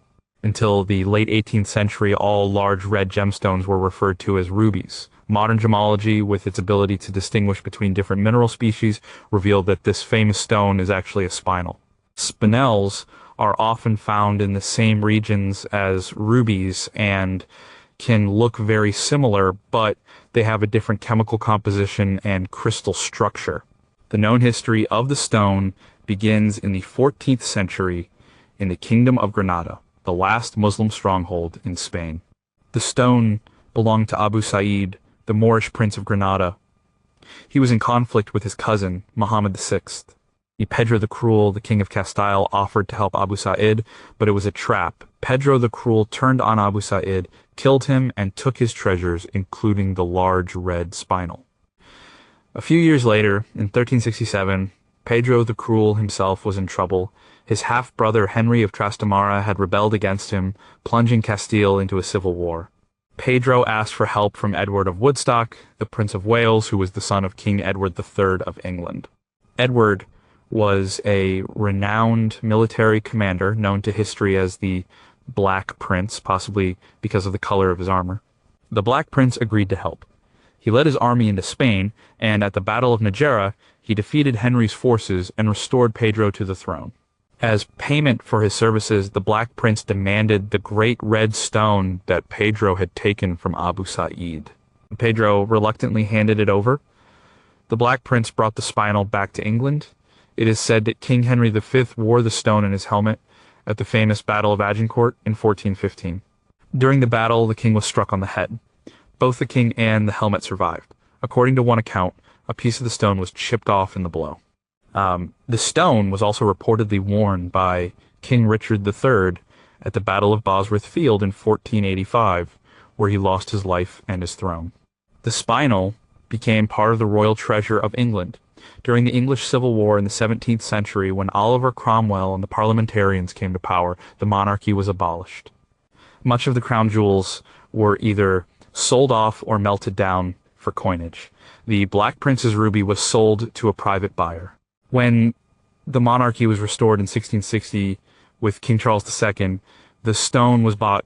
Until the late 18th century, all large red gemstones were referred to as rubies. Modern gemology, with its ability to distinguish between different mineral species, revealed that this famous stone is actually a spinel. Spinels are often found in the same regions as rubies and can look very similar, but they have a different chemical composition and crystal structure. The known history of the stone begins in the 14th century in the Kingdom of Granada, the last Muslim stronghold in Spain. The stone belonged to Abu Sa'id, the Moorish prince of Granada. He was in conflict with his cousin, Muhammad VI. Pedro the Cruel, the king of Castile, offered to help Abu Sa'id, but it was a trap. Pedro the Cruel turned on Abu Sa'id, killed him, and took his treasures, including the large red spinel. A few years later, in 1367, Pedro the Cruel himself was in trouble. His half-brother Henry of Trastamara had rebelled against him, plunging Castile into a civil war. Pedro asked for help from Edward of Woodstock, the Prince of Wales, who was the son of King Edward III of England. Edward was a renowned military commander known to history as the Black Prince, possibly because of the color of his armor. The Black Prince agreed to help. He led his army into Spain, and at the Battle of Najera, he defeated Henry's forces and restored Pedro to the throne. As payment for his services, the Black Prince demanded the great red stone that Pedro had taken from Abu Sa'id. Pedro reluctantly handed it over. The Black Prince brought the spinel back to England. It is said that King Henry V wore the stone in his helmet at the famous Battle of Agincourt in 1415. During the battle, the king was struck on the head. Both the king and the helmet survived. According to one account, a piece of the stone was chipped off in the blow. The stone was also reportedly worn by King Richard III at the Battle of Bosworth Field in 1485, where he lost his life and his throne. The spinel became part of the royal treasure of England. During the English Civil War in the 17th century, when Oliver Cromwell and the parliamentarians came to power, the monarchy was abolished. Much of the crown jewels were either sold off or melted down for coinage. The Black Prince's ruby was sold to a private buyer. When the monarchy was restored in 1660 with King Charles II, the stone was bought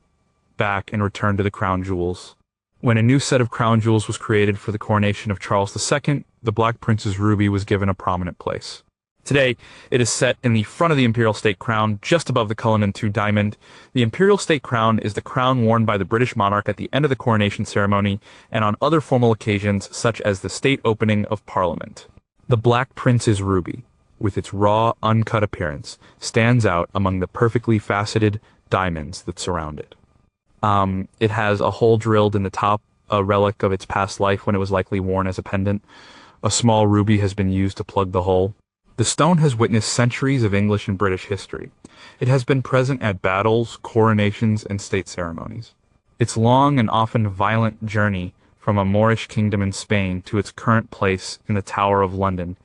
back and returned to the crown jewels. When a new set of crown jewels was created for the coronation of Charles II, the Black Prince's ruby was given a prominent place. Today, it is set in the front of the imperial state crown, just above the Cullinan II diamond. The imperial state crown is the crown worn by the British monarch at the end of the coronation ceremony and on other formal occasions, such as the state opening of Parliament. The Black Prince's ruby, with its raw, uncut appearance, stands out among the perfectly faceted diamonds that surround it. It has a hole drilled in the top, a relic of its past life when it was likely worn as a pendant. A small ruby has been used to plug the hole. The stone has witnessed centuries of English and British history. It has been present at battles, coronations, and state ceremonies. Its long and often violent journey from a Moorish kingdom in Spain to its current place in the Tower of London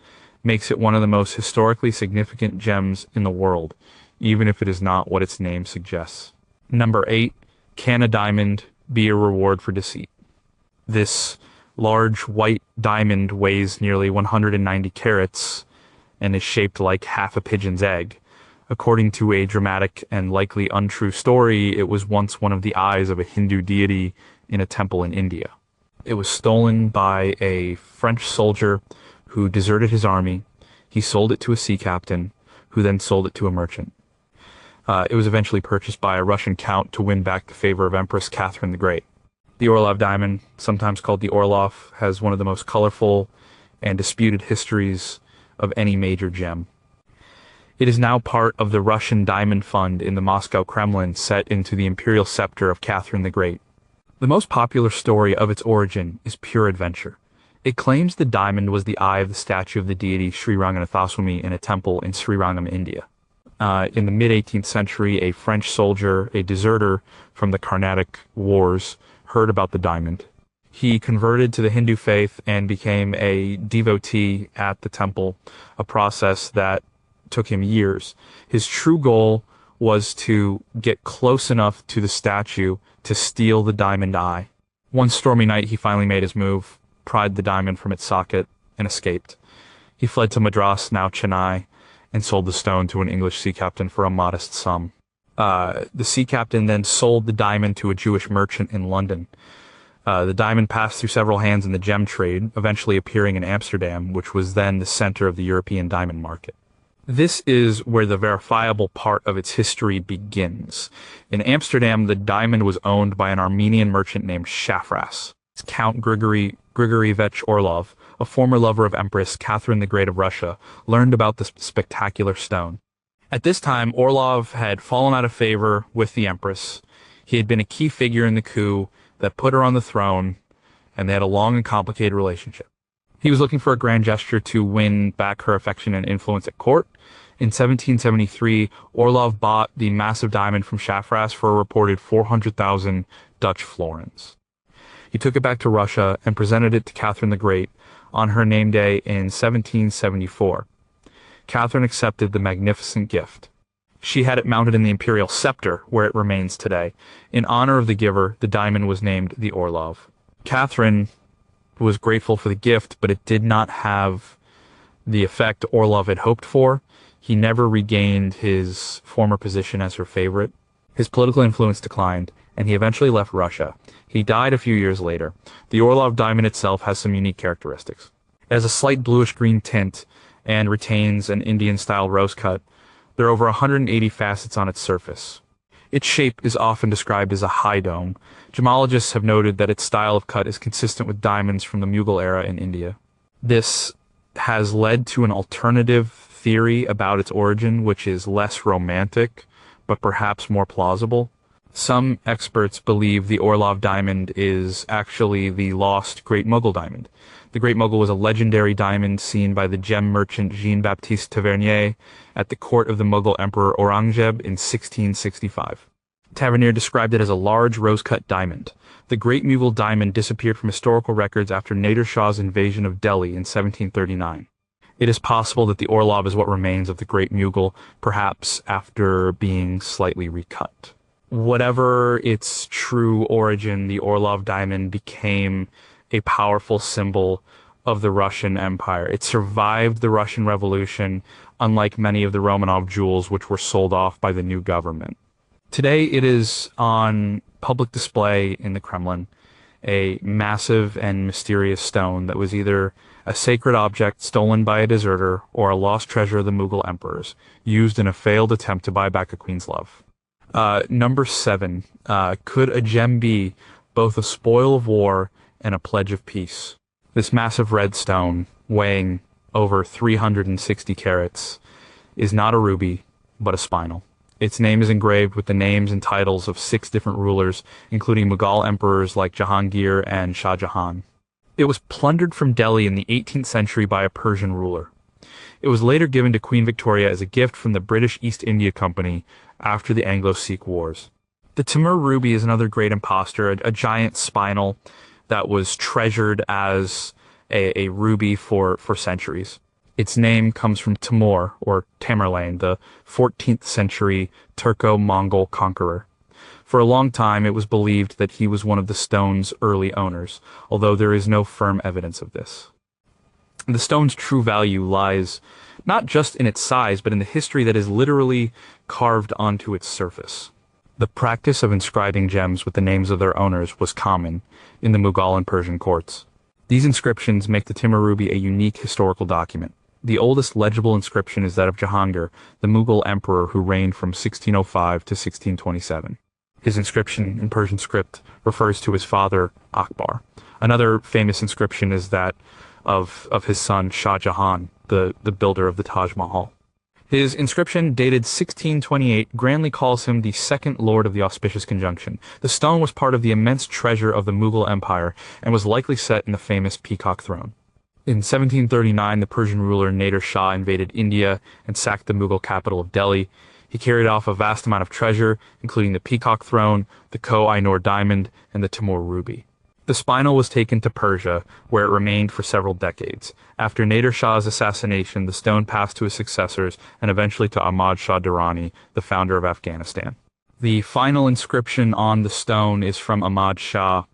makes it one of the most historically significant gems in the world, even if it is not what its name suggests. Number 8. Can a diamond be a reward for deceit? This large white diamond weighs nearly 190 carats and is shaped like half a pigeon's egg. According to a dramatic and likely untrue story, it was once one of the eyes of a Hindu deity in a temple in India. It was stolen by a French soldier who deserted his army. He sold it to a sea captain, who then sold it to a merchant. It was eventually purchased by a Russian count to win back the favor of Empress Catherine the Great. The Orlov diamond, sometimes called the Orlov, has one of the most colorful and disputed histories of any major gem. It is now part of the Russian Diamond Fund in the Moscow Kremlin, set into the imperial scepter of Catherine the Great. The most popular story of its origin is pure adventure. It claims the diamond was the eye of the statue of the deity Sri Ranganathaswamy in a temple in Srirangam, India. In the mid-18th century, a French soldier, a deserter from the Carnatic Wars, heard about the diamond. He converted to the Hindu faith and became a devotee at the temple, a process that took him years. His true goal was to get close enough to the statue to steal the diamond eye. One stormy night, he finally made his move, pried the diamond from its socket, and escaped. He fled to Madras, now Chennai, and sold the stone to an English sea captain for a modest sum. The sea captain then sold the diamond to a Jewish merchant in London. The diamond passed through several hands in the gem trade, eventually appearing in Amsterdam, which was then the center of the European diamond market. This is where the verifiable part of its history begins. In Amsterdam, the diamond was owned by an Armenian merchant named Shafras. Count Grigorievich Orlov, a former lover of Empress Catherine the Great of Russia, learned about this spectacular stone. At this time, Orlov had fallen out of favor with the Empress. He had been a key figure in the coup that put her on the throne, and they had a long and complicated relationship. He was looking for a grand gesture to win back her affection and influence at court. In 1773, Orlov bought the massive diamond from Shafras for a reported 400,000 Dutch florins. He took it back to Russia and presented it to Catherine the Great on her name day in 1774. Catherine accepted the magnificent gift. She had it mounted in the imperial scepter, where it remains today. In honor of the giver, the diamond was named the Orlov. Catherine was grateful for the gift, but it did not have the effect Orlov had hoped for. He never regained his former position as her favorite. His political influence declined, and he eventually left Russia. He died a few years later. The Orlov diamond itself has some unique characteristics. It has a slight bluish-green tint and retains an Indian-style rose cut. There are over 180 facets on its surface. Its shape is often described as a high dome. Gemologists have noted that its style of cut is consistent with diamonds from the Mughal era in India. This has led to an alternative theory about its origin, which is less romantic, but perhaps more plausible. Some experts believe the Orlov diamond is actually the lost Great Mughal diamond. The Great Mughal was a legendary diamond seen by the gem merchant Jean-Baptiste Tavernier at the court of the Mughal Emperor Aurangzeb in 1665. Tavernier described it as a large rose-cut diamond. The Great Mughal diamond disappeared from historical records after Nader Shah's invasion of Delhi in 1739. It is possible that the Orlov is what remains of the Great Mughal, perhaps after being slightly recut. Whatever its true origin, the Orlov diamond became a powerful symbol of the Russian Empire. It survived the Russian Revolution, unlike many of the Romanov jewels, which were sold off by the new government. Today, it is on public display in the Kremlin, a massive and mysterious stone that was either a sacred object stolen by a deserter or a lost treasure of the Mughal emperors, used in a failed attempt to buy back a queen's love. Number 7. Could a gem be both a spoil of war and a pledge of peace? This massive red stone, weighing over 360 carats, is not a ruby, but a spinel. Its name is engraved with the names and titles of 6 different rulers, including Mughal emperors like Jahangir and Shah Jahan. It was plundered from Delhi in the 18th century by a Persian ruler. It was later given to Queen Victoria as a gift from the British East India Company after the Anglo-Sikh Wars. The Timur ruby is another great impostor, a giant spinel that was treasured as a ruby for centuries. Its name comes from Timur, or Tamerlane, the 14th century Turco-Mongol conqueror. For a long time, it was believed that he was one of the stone's early owners, although there is no firm evidence of this. The stone's true value lies not just in its size, but in the history that is literally carved onto its surface. The practice of inscribing gems with the names of their owners was common in the Mughal and Persian courts. These inscriptions make the Timur ruby a unique historical document. The oldest legible inscription is that of Jahangir, the Mughal emperor who reigned from 1605 to 1627. His inscription in Persian script refers to his father, Akbar. Another famous inscription is that of his son, Shah Jahan, the builder of the Taj Mahal. His inscription, dated 1628, grandly calls him the second lord of the auspicious conjunction. The stone was part of the immense treasure of the Mughal Empire and was likely set in the famous Peacock Throne. In 1739, the Persian ruler Nader Shah invaded India and sacked the Mughal capital of Delhi. He carried off a vast amount of treasure, including the Peacock Throne, the Koh-i-Noor diamond, and the Timur ruby. The spinel was taken to Persia, where it remained for several decades. After Nader Shah's assassination, the stone passed to his successors and eventually to Ahmad Shah Durrani, the founder of Afghanistan. The final inscription on the stone is from Ahmad Shah.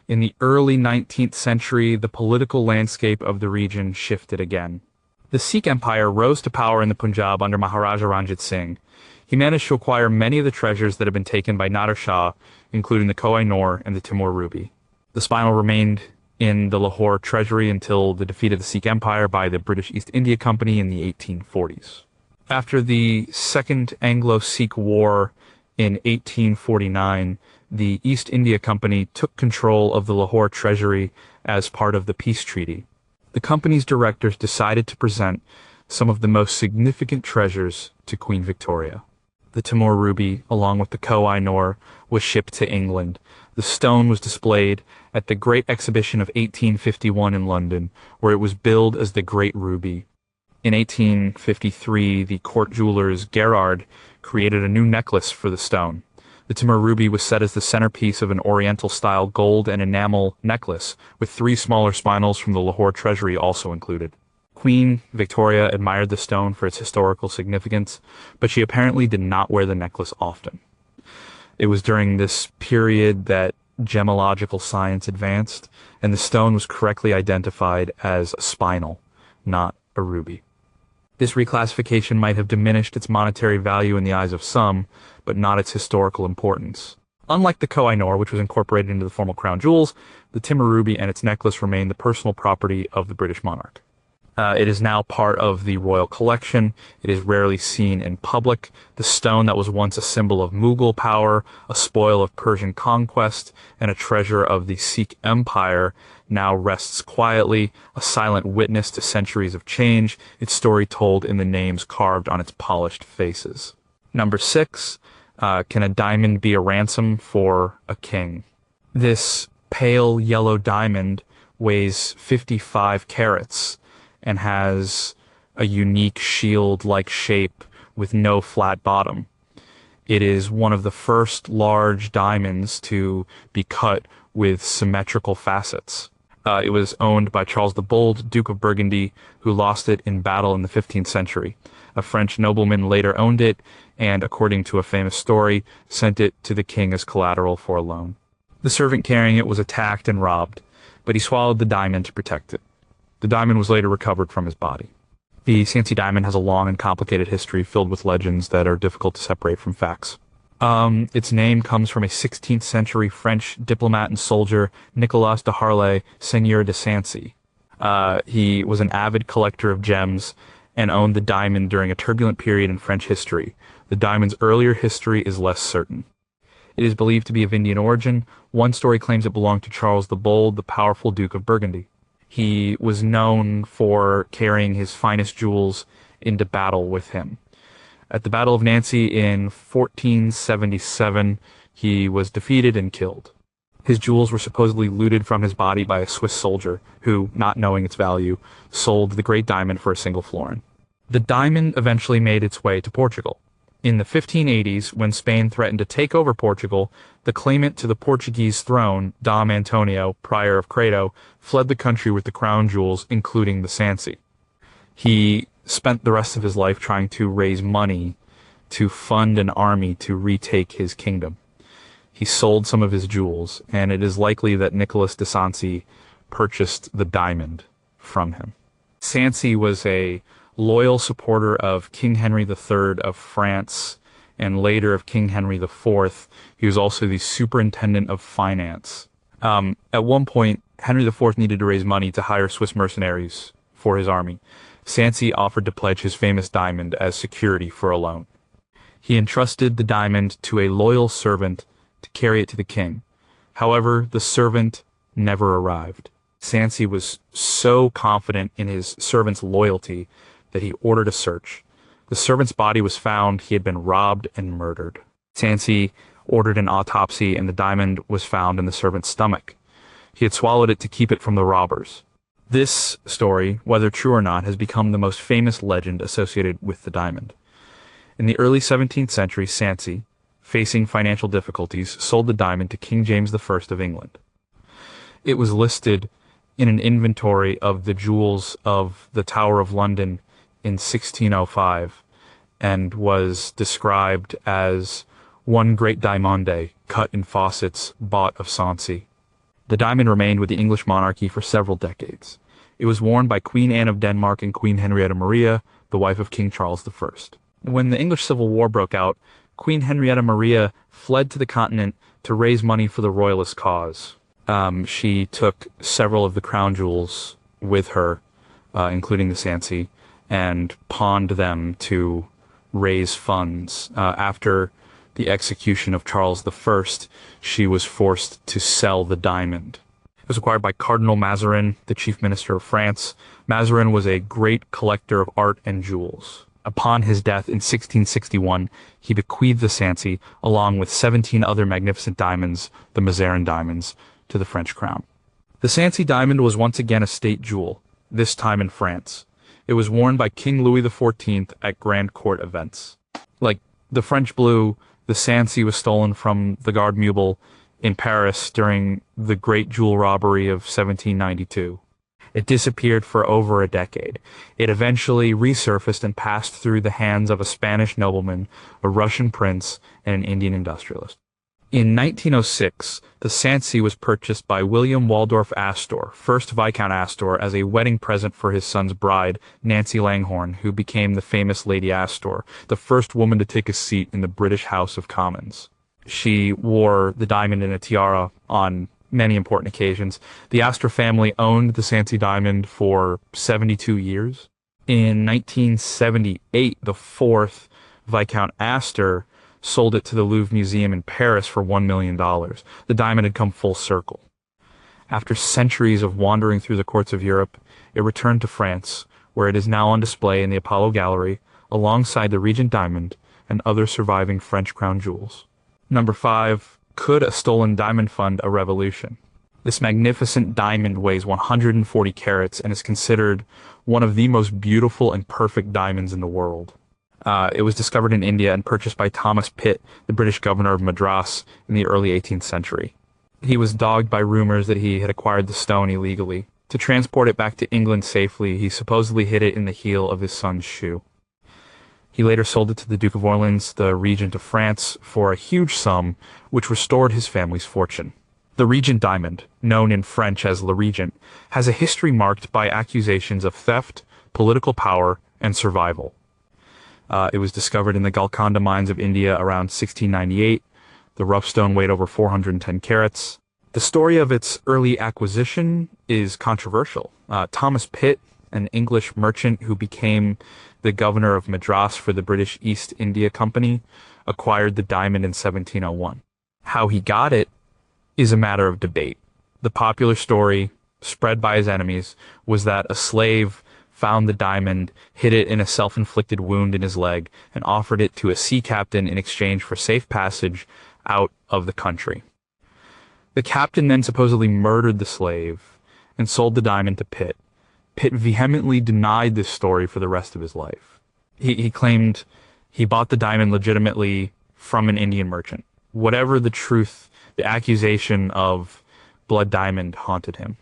In the early 19th century, the political landscape of the region shifted again. The Sikh Empire rose to power in the Punjab under Maharaja Ranjit Singh. He managed to acquire many of the treasures that had been taken by Nader Shah, including the Koh-i-Noor and the Timur ruby. The spinel remained in the Lahore treasury until the defeat of the Sikh Empire by the British East India Company in the 1840s. After the Second Anglo-Sikh War in 1849, the East India Company took control of the Lahore treasury as part of the peace treaty. The company's directors decided to present some of the most significant treasures to Queen Victoria. The Timur ruby, along with the Koh-i-Noor, was shipped to England. The stone was displayed at the Great Exhibition of 1851 in London, where it was billed as the Great Ruby. In 1853, the court jewelers Gerard created a new necklace for the stone. The Timur ruby was set as the centerpiece of an Oriental-style gold and enamel necklace, with 3 smaller spinels from the Lahore treasury also included. Queen Victoria admired the stone for its historical significance, but she apparently did not wear the necklace often. It was during this period that gemological science advanced, and the stone was correctly identified as a spinel, not a ruby. This reclassification might have diminished its monetary value in the eyes of some, but not its historical importance. Unlike the Koh-i-Noor, which was incorporated into the formal crown jewels, the Timur ruby and its necklace remained the personal property of the British monarch. It is now part of the royal collection. It is rarely seen in public. The stone that was once a symbol of Mughal power, a spoil of Persian conquest, and a treasure of the Sikh Empire now rests quietly, a silent witness to centuries of change, its story told in the names carved on its polished faces. Number 6, can a diamond be a ransom for a king? This pale yellow diamond weighs 55 carats and has a unique shield-like shape with no flat bottom. It is one of the first large diamonds to be cut with symmetrical facets. It was owned by Charles the Bold, Duke of Burgundy, who lost it in battle in the 15th century. A French nobleman later owned it, and according to a famous story, sent it to the king as collateral for a loan. The servant carrying it was attacked and robbed, but he swallowed the diamond to protect it. The diamond was later recovered from his body. The Sancy diamond has a long and complicated history filled with legends that are difficult to separate from facts. Its name comes from a 16th century French diplomat and soldier, Nicolas de Harlay, Seigneur de Sancy. He was an avid collector of gems and owned the diamond during a turbulent period in French history. The diamond's earlier history is less certain. It is believed to be of Indian origin. One story claims it belonged to Charles the Bold, the powerful Duke of Burgundy. He was known for carrying his finest jewels into battle with him. At the Battle of Nancy in 1477, he was defeated and killed. His jewels were supposedly looted from his body by a Swiss soldier who, not knowing its value, sold the great diamond for a single florin. The diamond eventually made its way to Portugal. In the 1580s, when Spain threatened to take over Portugal, the claimant to the Portuguese throne, Dom Antonio, Prior of Credo, fled the country with the crown jewels, including the Sancy. He spent the rest of his life trying to raise money to fund an army to retake his kingdom. He sold some of his jewels, and it is likely that Nicolas de Sancy purchased the diamond from him. Sancy was a loyal supporter of King Henry III of France and later of King Henry IV. He was also the superintendent of finance. At one point, Henry IV needed to raise money to hire Swiss mercenaries for his army. Sancy offered to pledge his famous diamond as security for a loan. He entrusted the diamond to a loyal servant to carry it to the king. However, the servant never arrived. Sancy was so confident in his servant's loyalty that he ordered a search. The servant's body was found. He had been robbed and murdered. Sancy ordered an autopsy, and the diamond was found in the servant's stomach. He had swallowed it to keep it from the robbers. This story, whether true or not, has become the most famous legend associated with the diamond. In the early 17th century, Sancy, facing financial difficulties, sold the diamond to King James I of England. It was listed in an inventory of the jewels of the Tower of London in 1605 and was described as one great diamande cut in faucets bought of Sancy. The diamond remained with the English monarchy for several decades. It was worn by Queen Anne of Denmark and Queen Henrietta Maria, the wife of King Charles I. When the English Civil War broke out, Queen Henrietta Maria fled to the continent to raise money for the royalist cause. She took several of the crown jewels with her, including the Sancy, and pawned them to raise funds. After the execution of Charles I, she was forced to sell the diamond. It was acquired by Cardinal Mazarin, the chief minister of France. Mazarin was a great collector of art and jewels. Upon his death in 1661, he bequeathed the Sancy, along with 17 other magnificent diamonds, the Mazarin diamonds, to the French crown. The Sancy diamond was once again a state jewel, this time in France. It was worn by King Louis XIV at grand court events. Like the French blue, the Sancy was stolen from the Garde Meuble in Paris during the Great Jewel Robbery of 1792. It disappeared for over a decade. It eventually resurfaced and passed through the hands of a Spanish nobleman, a Russian prince, and an Indian industrialist. In 1906, the Sancy was purchased by William Waldorf Astor, 1st Viscount Astor, as a wedding present for his son's bride, Nancy Langhorne, who became the famous Lady Astor, the first woman to take a seat in the British House of Commons. She wore the diamond in a tiara on many important occasions. The Astor family owned the Sancy diamond for 72 years. In 1978, the 4th Viscount Astor sold it to the Louvre Museum in Paris for $1 million. The diamond had come full circle. After centuries of wandering through the courts of Europe, it returned to France, where it is now on display in the Apollo Gallery, alongside the Regent diamond and other surviving French crown jewels. Number 5. Could a stolen diamond fund a revolution? This magnificent diamond weighs 140 carats and is considered one of the most beautiful and perfect diamonds in the world. It was discovered in India and purchased by Thomas Pitt, the British governor of Madras, in the early 18th century. He was dogged by rumors that he had acquired the stone illegally. To transport it back to England safely, he supposedly hid it in the heel of his son's shoe. He later sold it to the Duke of Orleans, the regent of France, for a huge sum, which restored his family's fortune. The Regent diamond, known in French as Le Regent, has a history marked by accusations of theft, political power, and survival. It was discovered in the Golconda mines of India around 1698. The rough stone weighed over 410 carats. The story of its early acquisition is controversial. Thomas Pitt, an English merchant who became the governor of Madras for the British East India Company, acquired the diamond in 1701. How he got it is a matter of debate. The popular story, spread by his enemies, was that a slave found the diamond, hid it in a self-inflicted wound in his leg, and offered it to a sea captain in exchange for safe passage out of the country. The captain then supposedly murdered the slave and sold the diamond to Pitt. Pitt vehemently denied this story for the rest of his life. He claimed he bought the diamond legitimately from an Indian merchant. Whatever the truth, the accusation of blood diamond haunted him.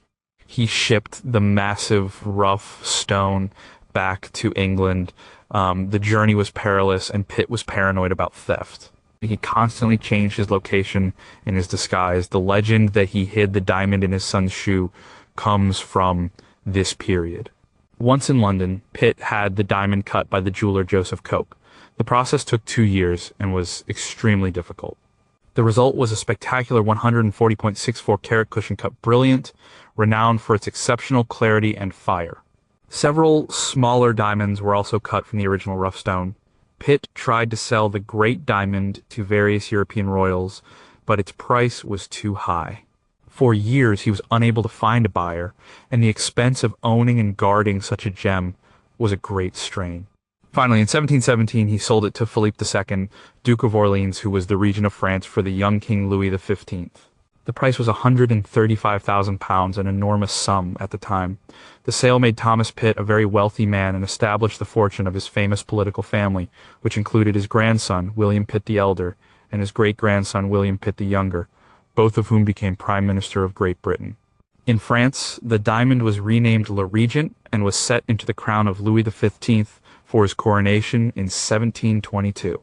He shipped the massive rough stone back to England. The journey was perilous, and Pitt was paranoid about theft. He constantly changed his location in his disguise. The legend that he hid the diamond in his son's shoe comes from this period. Once in London, Pitt had the diamond cut by the jeweler Joseph Coke. The process took 2 years and was extremely difficult. The result was a spectacular 140.64 carat cushion cut brilliant, renowned for its exceptional clarity and fire. Several smaller diamonds were also cut from the original rough stone. Pitt tried to sell the great diamond to various European royals, but its price was too high. For years, he was unable to find a buyer, and the expense of owning and guarding such a gem was a great strain. Finally, in 1717, he sold it to Philippe II, Duke of Orleans, who was the regent of France for the young King Louis XV. The price was £135,000, an enormous sum at the time. The sale made Thomas Pitt a very wealthy man and established the fortune of his famous political family, which included his grandson, William Pitt the Elder, and his great-grandson, William Pitt the Younger, both of whom became Prime Minister of Great Britain. In France, the diamond was renamed Le Regent and was set into the crown of Louis XV for his coronation in 1722.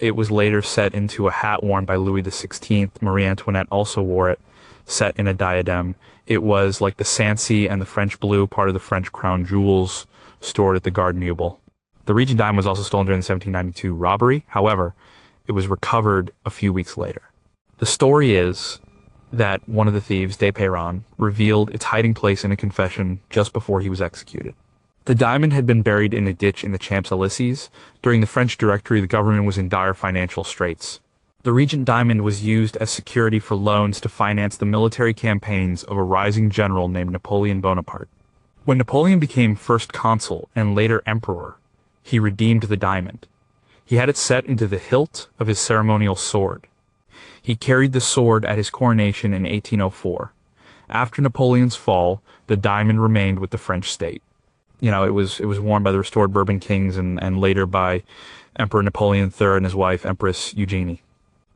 It was later set into a hat worn by Louis XVI. Marie Antoinette also wore it, set in a diadem. It was, like the Sancy and the French blue, part of the French crown jewels stored at the Garde Nubel. The Regent diamond was also stolen during the 1792 robbery. However, it was recovered a few weeks later. The story is that one of the thieves, de Perron, revealed its hiding place in a confession just before he was executed. The diamond had been buried in a ditch in the Champs-Élysées. During the French Directory, the government was in dire financial straits. The Regent diamond was used as security for loans to finance the military campaigns of a rising general named Napoleon Bonaparte. When Napoleon became first consul and later emperor, he redeemed the diamond. He had it set into the hilt of his ceremonial sword. He carried the sword at his coronation in 1804. After Napoleon's fall, the diamond remained with the French state. It was worn by the restored Bourbon kings and later by Emperor Napoleon III and his wife, Empress Eugenie.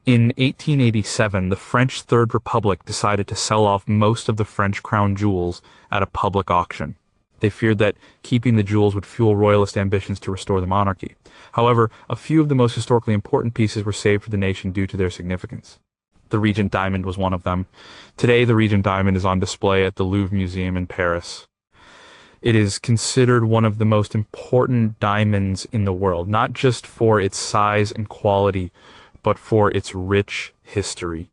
In 1887, the French Third Republic decided to sell off most of the French crown jewels at a public auction. They feared that keeping the jewels would fuel royalist ambitions to restore the monarchy. However, a few of the most historically important pieces were saved for the nation due to their significance. The Regent diamond was one of them. Today, the Regent diamond is on display at the Louvre Museum in Paris. It is considered one of the most important diamonds in the world, not just for its size and quality, but for its rich history.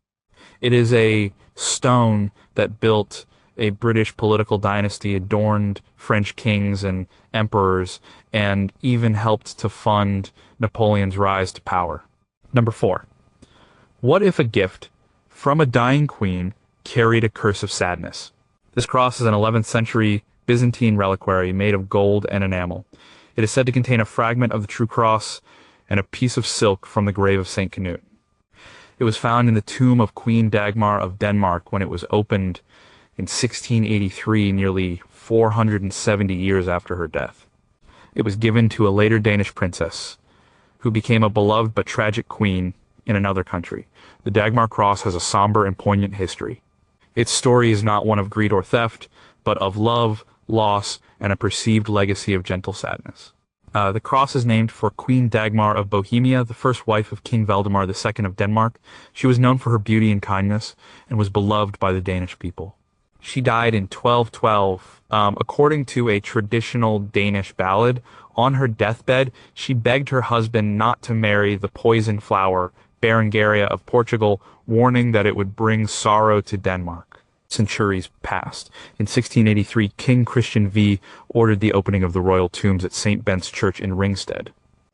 It is a stone that built a British political dynasty, adorned French kings and emperors, and even helped to fund Napoleon's rise to power. Number 4. What if a gift from a dying queen carried a curse of sadness? This cross is an 11th century Byzantine reliquary made of gold and enamel. It is said to contain a fragment of the true cross and a piece of silk from the grave of St. Canute. It was found in the tomb of Queen Dagmar of Denmark when it was opened in 1683, nearly 470 years after her death. It was given to a later Danish princess, who became a beloved but tragic queen in another country. The Dagmar cross has a somber and poignant history. Its story is not one of greed or theft, but of love, loss, and a perceived legacy of gentle sadness. The cross is named for Queen Dagmar of Bohemia, the first wife of King Valdemar II of Denmark. She was known for her beauty and kindness, and was beloved by the Danish people. She died in 1212. According to a traditional Danish ballad, on her deathbed, she begged her husband not to marry the poison flower, Berengaria of Portugal, warning that it would bring sorrow to Denmark. Centuries passed. In 1683, King Christian V ordered the opening of the royal tombs at St. Ben's Church in Ringsted.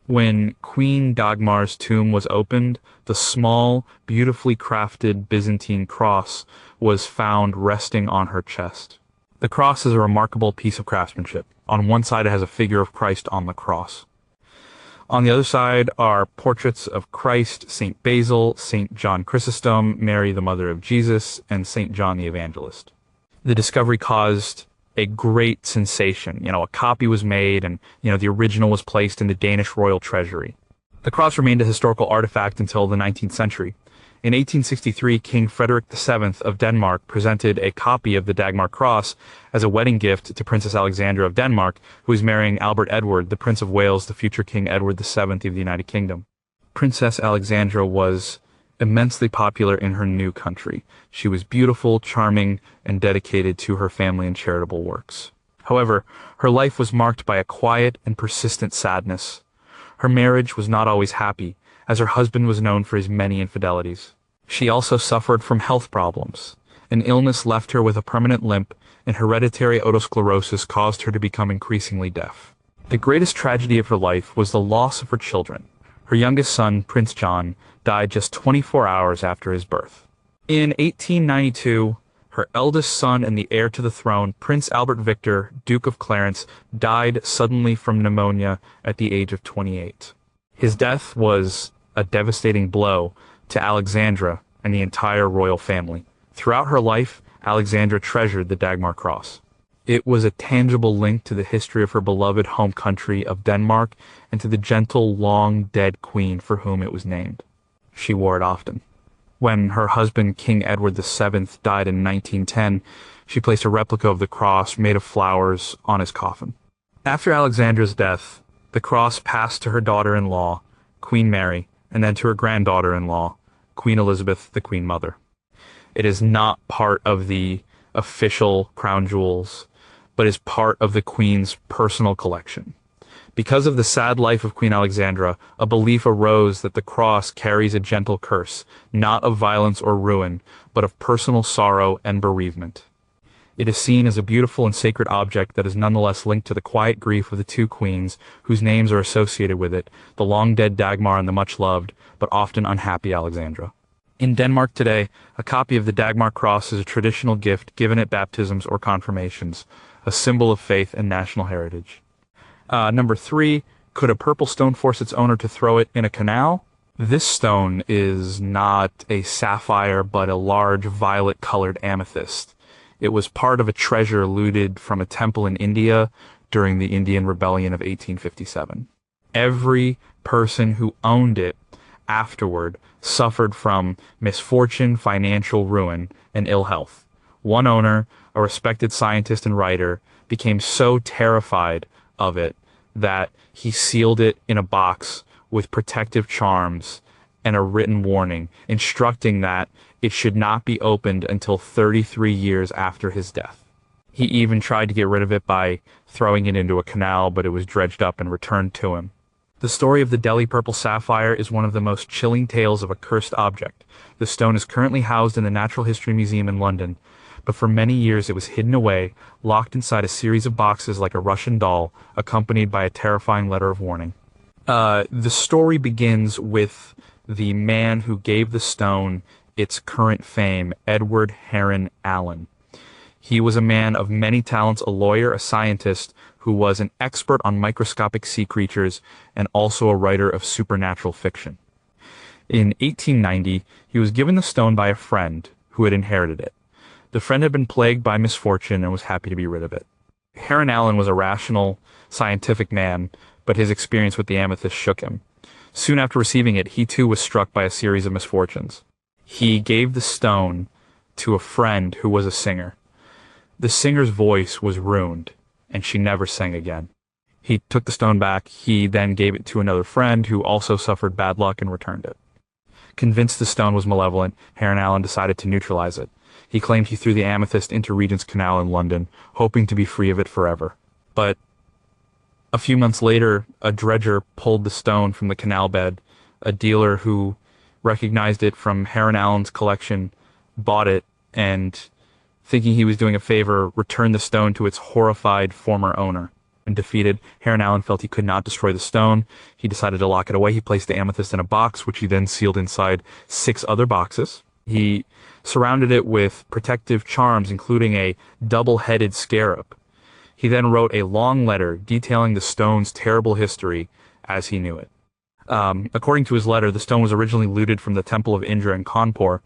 When Queen Dagmar's tomb was opened, the small, beautifully crafted Byzantine cross was found resting on her chest. The cross is a remarkable piece of craftsmanship. On one side, it has a figure of Christ on the cross. On the other side are portraits of Christ, St. Basil, St. John Chrysostom, Mary the Mother of Jesus, and St. John the Evangelist. The discovery caused a great sensation. A copy was made and, the original was placed in the Danish royal treasury. The cross remained a historical artifact until the 19th century. In 1863, King Frederick VII of Denmark presented a copy of the Dagmar cross as a wedding gift to Princess Alexandra of Denmark, who was marrying Albert Edward, the Prince of Wales, the future King Edward VII of the United Kingdom. Princess Alexandra was immensely popular in her new country. She was beautiful, charming, and dedicated to her family and charitable works. However, her life was marked by a quiet and persistent sadness. Her marriage was not always happy, as her husband was known for his many infidelities. She also suffered from health problems. An illness left her with a permanent limp, and hereditary otosclerosis caused her to become increasingly deaf. The greatest tragedy of her life was the loss of her children. Her youngest son, Prince John, died just 24 hours after his birth. In 1892, her eldest son and the heir to the throne, Prince Albert Victor, Duke of Clarence, died suddenly from pneumonia at the age of 28. His death was a devastating blow to Alexandra and the entire royal family. Throughout her life, Alexandra treasured the Dagmar cross. It was a tangible link to the history of her beloved home country of Denmark and to the gentle, long-dead queen for whom it was named. She wore it often. When her husband, King Edward VII, died in 1910, she placed a replica of the cross made of flowers on his coffin. After Alexandra's death, the cross passed to her daughter-in-law, Queen Mary, and then to her granddaughter-in-law, Queen Elizabeth, the Queen Mother. It is not part of the official crown jewels, but is part of the Queen's personal collection. Because of the sad life of Queen Alexandra, a belief arose that the cross carries a gentle curse, not of violence or ruin, but of personal sorrow and bereavement. It is seen as a beautiful and sacred object that is nonetheless linked to the quiet grief of the two queens whose names are associated with it, the long-dead Dagmar and the much-loved, but often unhappy Alexandra. In Denmark today, a copy of the Dagmar cross is a traditional gift given at baptisms or confirmations, a symbol of faith and national heritage. Number 3, could a purple stone force its owner to throw it in a canal? This stone is not a sapphire, but a large violet-colored amethyst. It was part of a treasure looted from a temple in India during the Indian Rebellion of 1857. Every person who owned it afterward suffered from misfortune, financial ruin, and ill health. One owner, a respected scientist and writer, became so terrified of it that he sealed it in a box with protective charms and a written warning instructing that it should not be opened until 33 years after his death. He even tried to get rid of it by throwing it into a canal, but it was dredged up and returned to him. The story of the Delhi Purple Sapphire is one of the most chilling tales of a cursed object. The stone is currently housed in the Natural History Museum in London, but for many years it was hidden away, locked inside a series of boxes like a Russian doll, accompanied by a terrifying letter of warning. The story begins with the man who gave the stone its current fame, Edward Heron Allen. He was a man of many talents, a lawyer, a scientist, who was an expert on microscopic sea creatures and also a writer of supernatural fiction. In 1890, he was given the stone by a friend who had inherited it. The friend had been plagued by misfortune and was happy to be rid of it. Heron Allen was a rational, scientific man, but his experience with the amethyst shook him. Soon after receiving it, he too was struck by a series of misfortunes. He gave the stone to a friend who was a singer. The singer's voice was ruined, and she never sang again. He took the stone back. He then gave it to another friend who also suffered bad luck and returned it. Convinced the stone was malevolent, Heron Allen decided to neutralize it. He claimed he threw the amethyst into Regent's Canal in London, hoping to be free of it forever. But a few months later, a dredger pulled the stone from the canal bed. A dealer who recognized it from Heron Allen's collection bought it and, thinking he was doing a favor, returned the stone to its horrified former owner. And defeated, Heron Allen felt he could not destroy the stone. He decided to lock it away. He placed the amethyst in a box, which he then sealed inside 6 other boxes. He surrounded it with protective charms, including a double-headed scarab. He then wrote a long letter detailing the stone's terrible history as he knew it. According to his letter, the stone was originally looted from the Temple of Indra in Kanpur.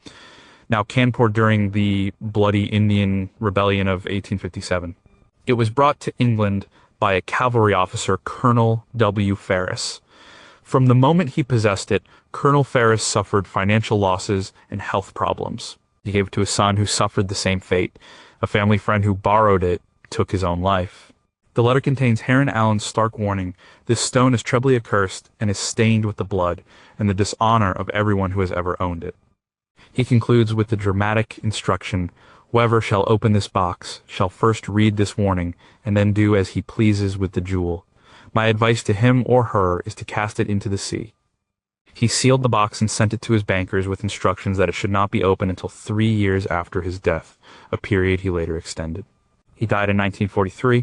Now, Kanpur during the bloody Indian Rebellion of 1857. It was brought to England by a cavalry officer, Colonel W. Ferris. From the moment he possessed it, Colonel Ferris suffered financial losses and health problems. He gave it to his son, who suffered the same fate. A family friend who borrowed it took his own life. The letter contains Heron Allen's stark warning: this stone is trebly accursed and is stained with the blood and the dishonor of everyone who has ever owned it. He concludes with the dramatic instruction: whoever shall open this box shall first read this warning and then do as he pleases with the jewel. My advice to him or her is to cast it into the sea. He sealed the box and sent it to his bankers with instructions that it should not be opened until 3 years after his death, a period he later extended. He died in 1943.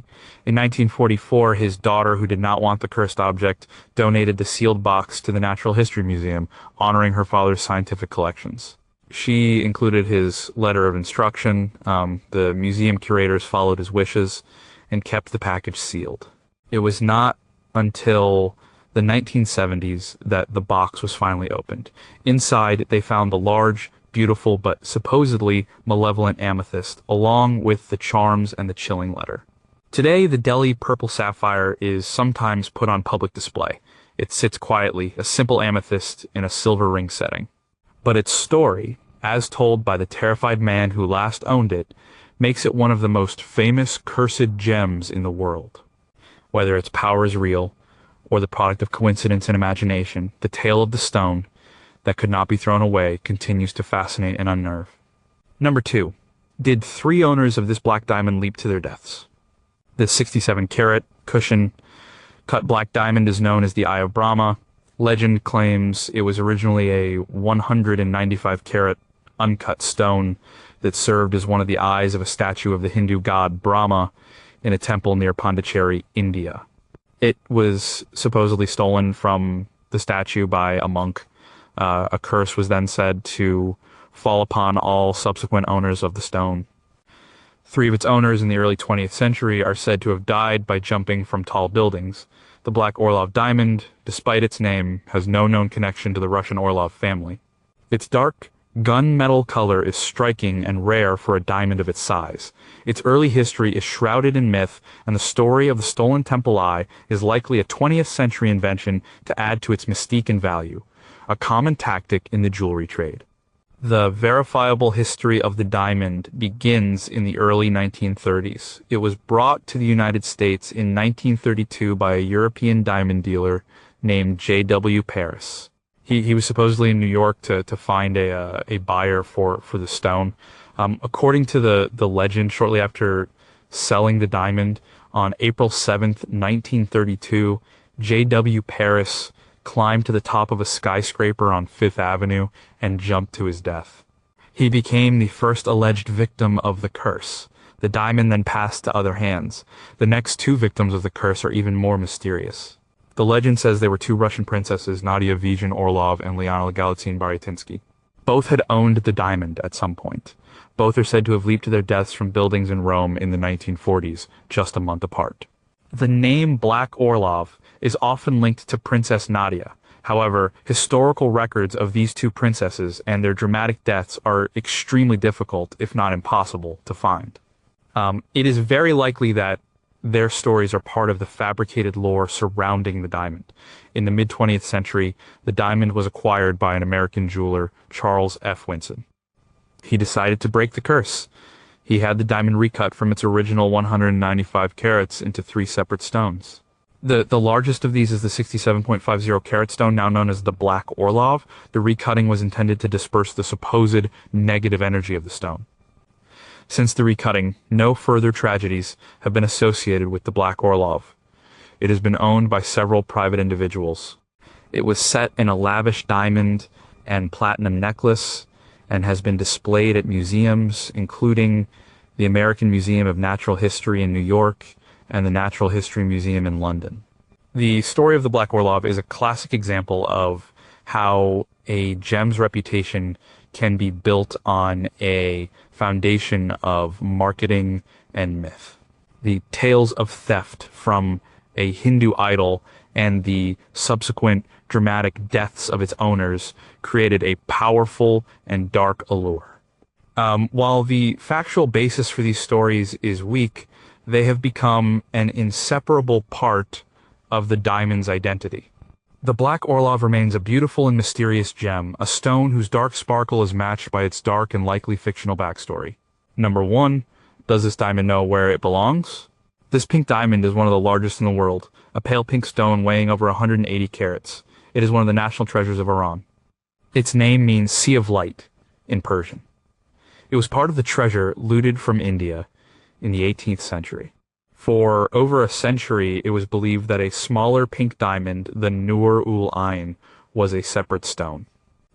In 1944, his daughter, who did not want the cursed object, donated the sealed box to the Natural History Museum, honoring her father's scientific collections. She included his letter of instruction. The museum curators followed his wishes and kept the package sealed. It was not until the 1970s that the box was finally opened. Inside, they found the large, beautiful, but supposedly malevolent amethyst, along with the charms and the chilling letter. Today, the Delhi purple sapphire is sometimes put on public display. It sits quietly, a simple amethyst in a silver ring setting. But its story, as told by the terrified man who last owned it, makes it one of the most famous cursed gems in the world. Whether its power is real, or the product of coincidence and imagination, the tale of the stone that could not be thrown away continues to fascinate and unnerve. Number 2. Did 3 owners of this black diamond leap to their deaths? This 67-carat cushion cut black diamond is known as the Eye of Brahma. Legend claims it was originally a 195-carat uncut stone that served as one of the eyes of a statue of the Hindu god Brahma in a temple near Pondicherry, India. It was supposedly stolen from the statue by a monk. A curse was then said to fall upon all subsequent owners of the stone. 3 of its owners in the early 20th century are said to have died by jumping from tall buildings. The Black Orlov diamond, despite its name, has no known connection to the Russian Orlov family. Its dark, gunmetal color is striking and rare for a diamond of its size. Its early history is shrouded in myth, and the story of the stolen temple eye is likely a 20th century invention to add to its mystique and value, a common tactic in the jewelry trade. The verifiable history of the diamond begins in the early 1930s. It was brought to the United States in 1932 by a European diamond dealer named J.W. Paris. He was supposedly in New York to find a buyer for the stone. According to the legend, shortly after selling the diamond on April 7th, 1932, J.W. Paris climbed to the top of a skyscraper on Fifth Avenue and jumped to his death. He became the first alleged victim of the curse. The diamond then passed to other hands. The next 2 victims of the curse are even more mysterious. The legend says they were 2 Russian princesses, Nadia Vizhin Orlov and Liana Galitzine Baryatinsky. Both had owned the diamond at some point. Both are said to have leaped to their deaths from buildings in Rome in the 1940s, just a month apart. The name Black Orlov is often linked to Princess Nadia. However, historical records of these 2 princesses and their dramatic deaths are extremely difficult, if not impossible, to find. It is very likely that their stories are part of the fabricated lore surrounding the diamond. In the mid-20th century, the diamond was acquired by an American jeweler, Charles F. Winson. He decided to break the curse. He had the diamond recut from its original 195 carats into 3 separate stones. The largest of these is the 67.50 carat stone, now known as the Black Orlov. The recutting was intended to disperse the supposed negative energy of the stone. Since the recutting, no further tragedies have been associated with the Black Orlov. It has been owned by several private individuals. It was set in a lavish diamond and platinum necklace and has been displayed at museums, including the American Museum of Natural History in New York and the Natural History Museum in London. The story of the Black Orlov is a classic example of how a gem's reputation can be built on a foundation of marketing and myth. The tales of theft from a Hindu idol and the subsequent dramatic deaths of its owners created a powerful and dark allure. While the factual basis for these stories is weak, they have become an inseparable part of the diamond's identity. The Black Orlov remains a beautiful and mysterious gem, a stone whose dark sparkle is matched by its dark and likely fictional backstory. Number 1, does this diamond know where it belongs? This pink diamond is one of the largest in the world, a pale pink stone weighing over 180 carats. It is one of the national treasures of Iran. Its name means Sea of Light in Persian. It was part of the treasure looted from India in the 18th century. For over a century, it was believed that a smaller pink diamond, the Nur-ul-Ain, was a separate stone.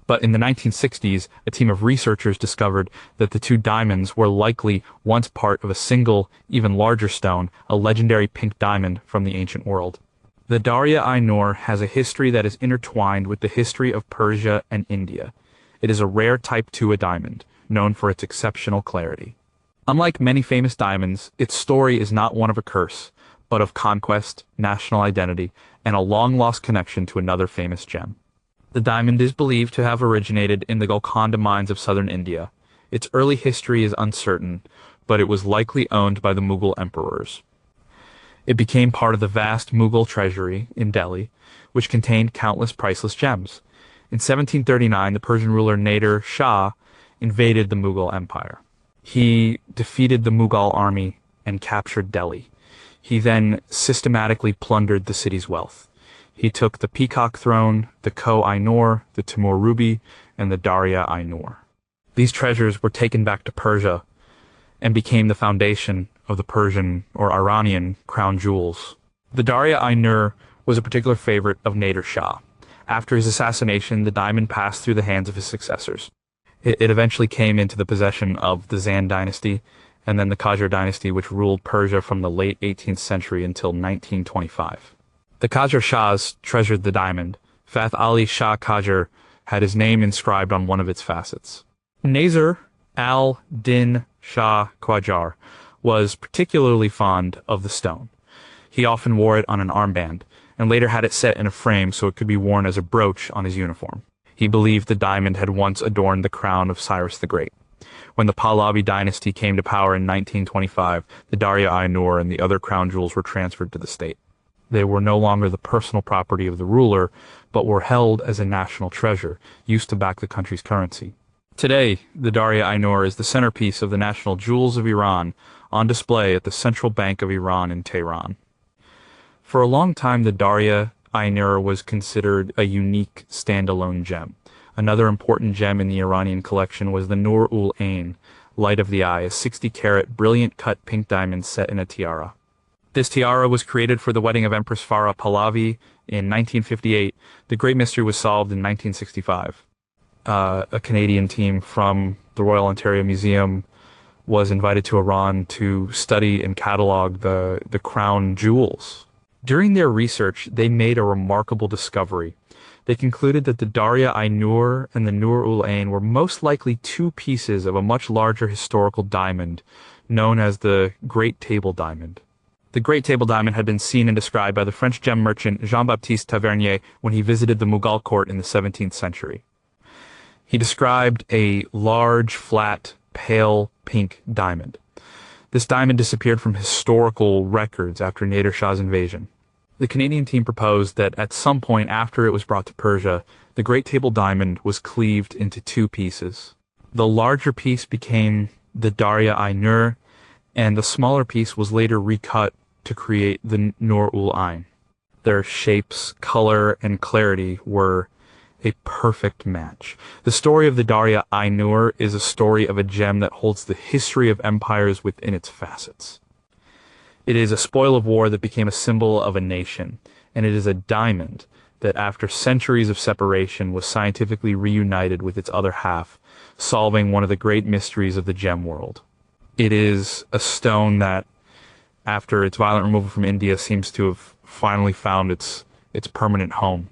But in the 1960s, a team of researchers discovered that the 2 diamonds were likely once part of a single, even larger stone, a legendary pink diamond from the ancient world. The Darya-i-Noor has a history that is intertwined with the history of Persia and India. It is a rare Type II diamond, known for its exceptional clarity. Unlike many famous diamonds, its story is not one of a curse, but of conquest, national identity, and a long-lost connection to another famous gem. The diamond is believed to have originated in the Golconda mines of southern India. Its early history is uncertain, but it was likely owned by the Mughal emperors. It became part of the vast Mughal treasury in Delhi, which contained countless priceless gems. In 1739, the Persian ruler Nader Shah invaded the Mughal Empire. He defeated the Mughal army and captured Delhi. He then systematically plundered the city's wealth. He took the Peacock Throne, the Koh-i-Noor, the Timur Ruby, and the Darya-i-Noor. These treasures were taken back to Persia and became the foundation of the Persian or Iranian crown jewels. The Darya-i-Noor was a particular favorite of Nader Shah. After his assassination, the diamond passed through the hands of his successors. It eventually came into the possession of the Zand dynasty and then the Qajar dynasty, which ruled Persia from the late 18th century until 1925. The Qajar Shahs treasured the diamond. Fath Ali Shah Qajar had his name inscribed on one of its facets. Nasir al-Din Shah Qajar was particularly fond of the stone. He often wore it on an armband, and later had it set in a frame so it could be worn as a brooch on his uniform. He believed the diamond had once adorned the crown of Cyrus the Great. When the Pahlavi dynasty came to power in 1925, the Darya-i-Noor and the other crown jewels were transferred to the state. They were no longer the personal property of the ruler, but were held as a national treasure, used to back the country's currency. Today, the Darya-i-Noor is the centerpiece of the national jewels of Iran, on display at the Central Bank of Iran in Tehran. For a long time, the Darya-i-Noor was considered a unique standalone gem. Another important gem in the Iranian collection was the Nur-ul-Ain, light of the eye, a 60-carat, brilliant-cut pink diamond set in a tiara. This tiara was created for the wedding of Empress Farah Pahlavi in 1958. The Great Mystery was solved in 1965. A Canadian team from the Royal Ontario Museum was invited to Iran to study and catalog the crown jewels. During their research, they made a remarkable discovery. They concluded that the Darya-i-Noor and the Nur-ul-Ain were most likely 2 pieces of a much larger historical diamond known as the Great Table Diamond. The Great Table Diamond had been seen and described by the French gem merchant Jean-Baptiste Tavernier when he visited the Mughal court in the 17th century. He described a large, flat, pale pink diamond. This diamond disappeared from historical records after Nader Shah's invasion. The Canadian team proposed that at some point after it was brought to Persia, the Great Table Diamond was cleaved into two pieces. The larger piece became the Darya-i-Noor, and the smaller piece was later recut to create the Noor-ul-Ain. Their shapes, color, and clarity were a perfect match. The story of the Darya-i-Noor is a story of a gem that holds the history of empires within its facets. It is a spoil of war that became a symbol of a nation, and it is a diamond that after centuries of separation was scientifically reunited with its other half, solving one of the great mysteries of the gem world. It is a stone that, after its violent removal from India, seems to have finally found its permanent home.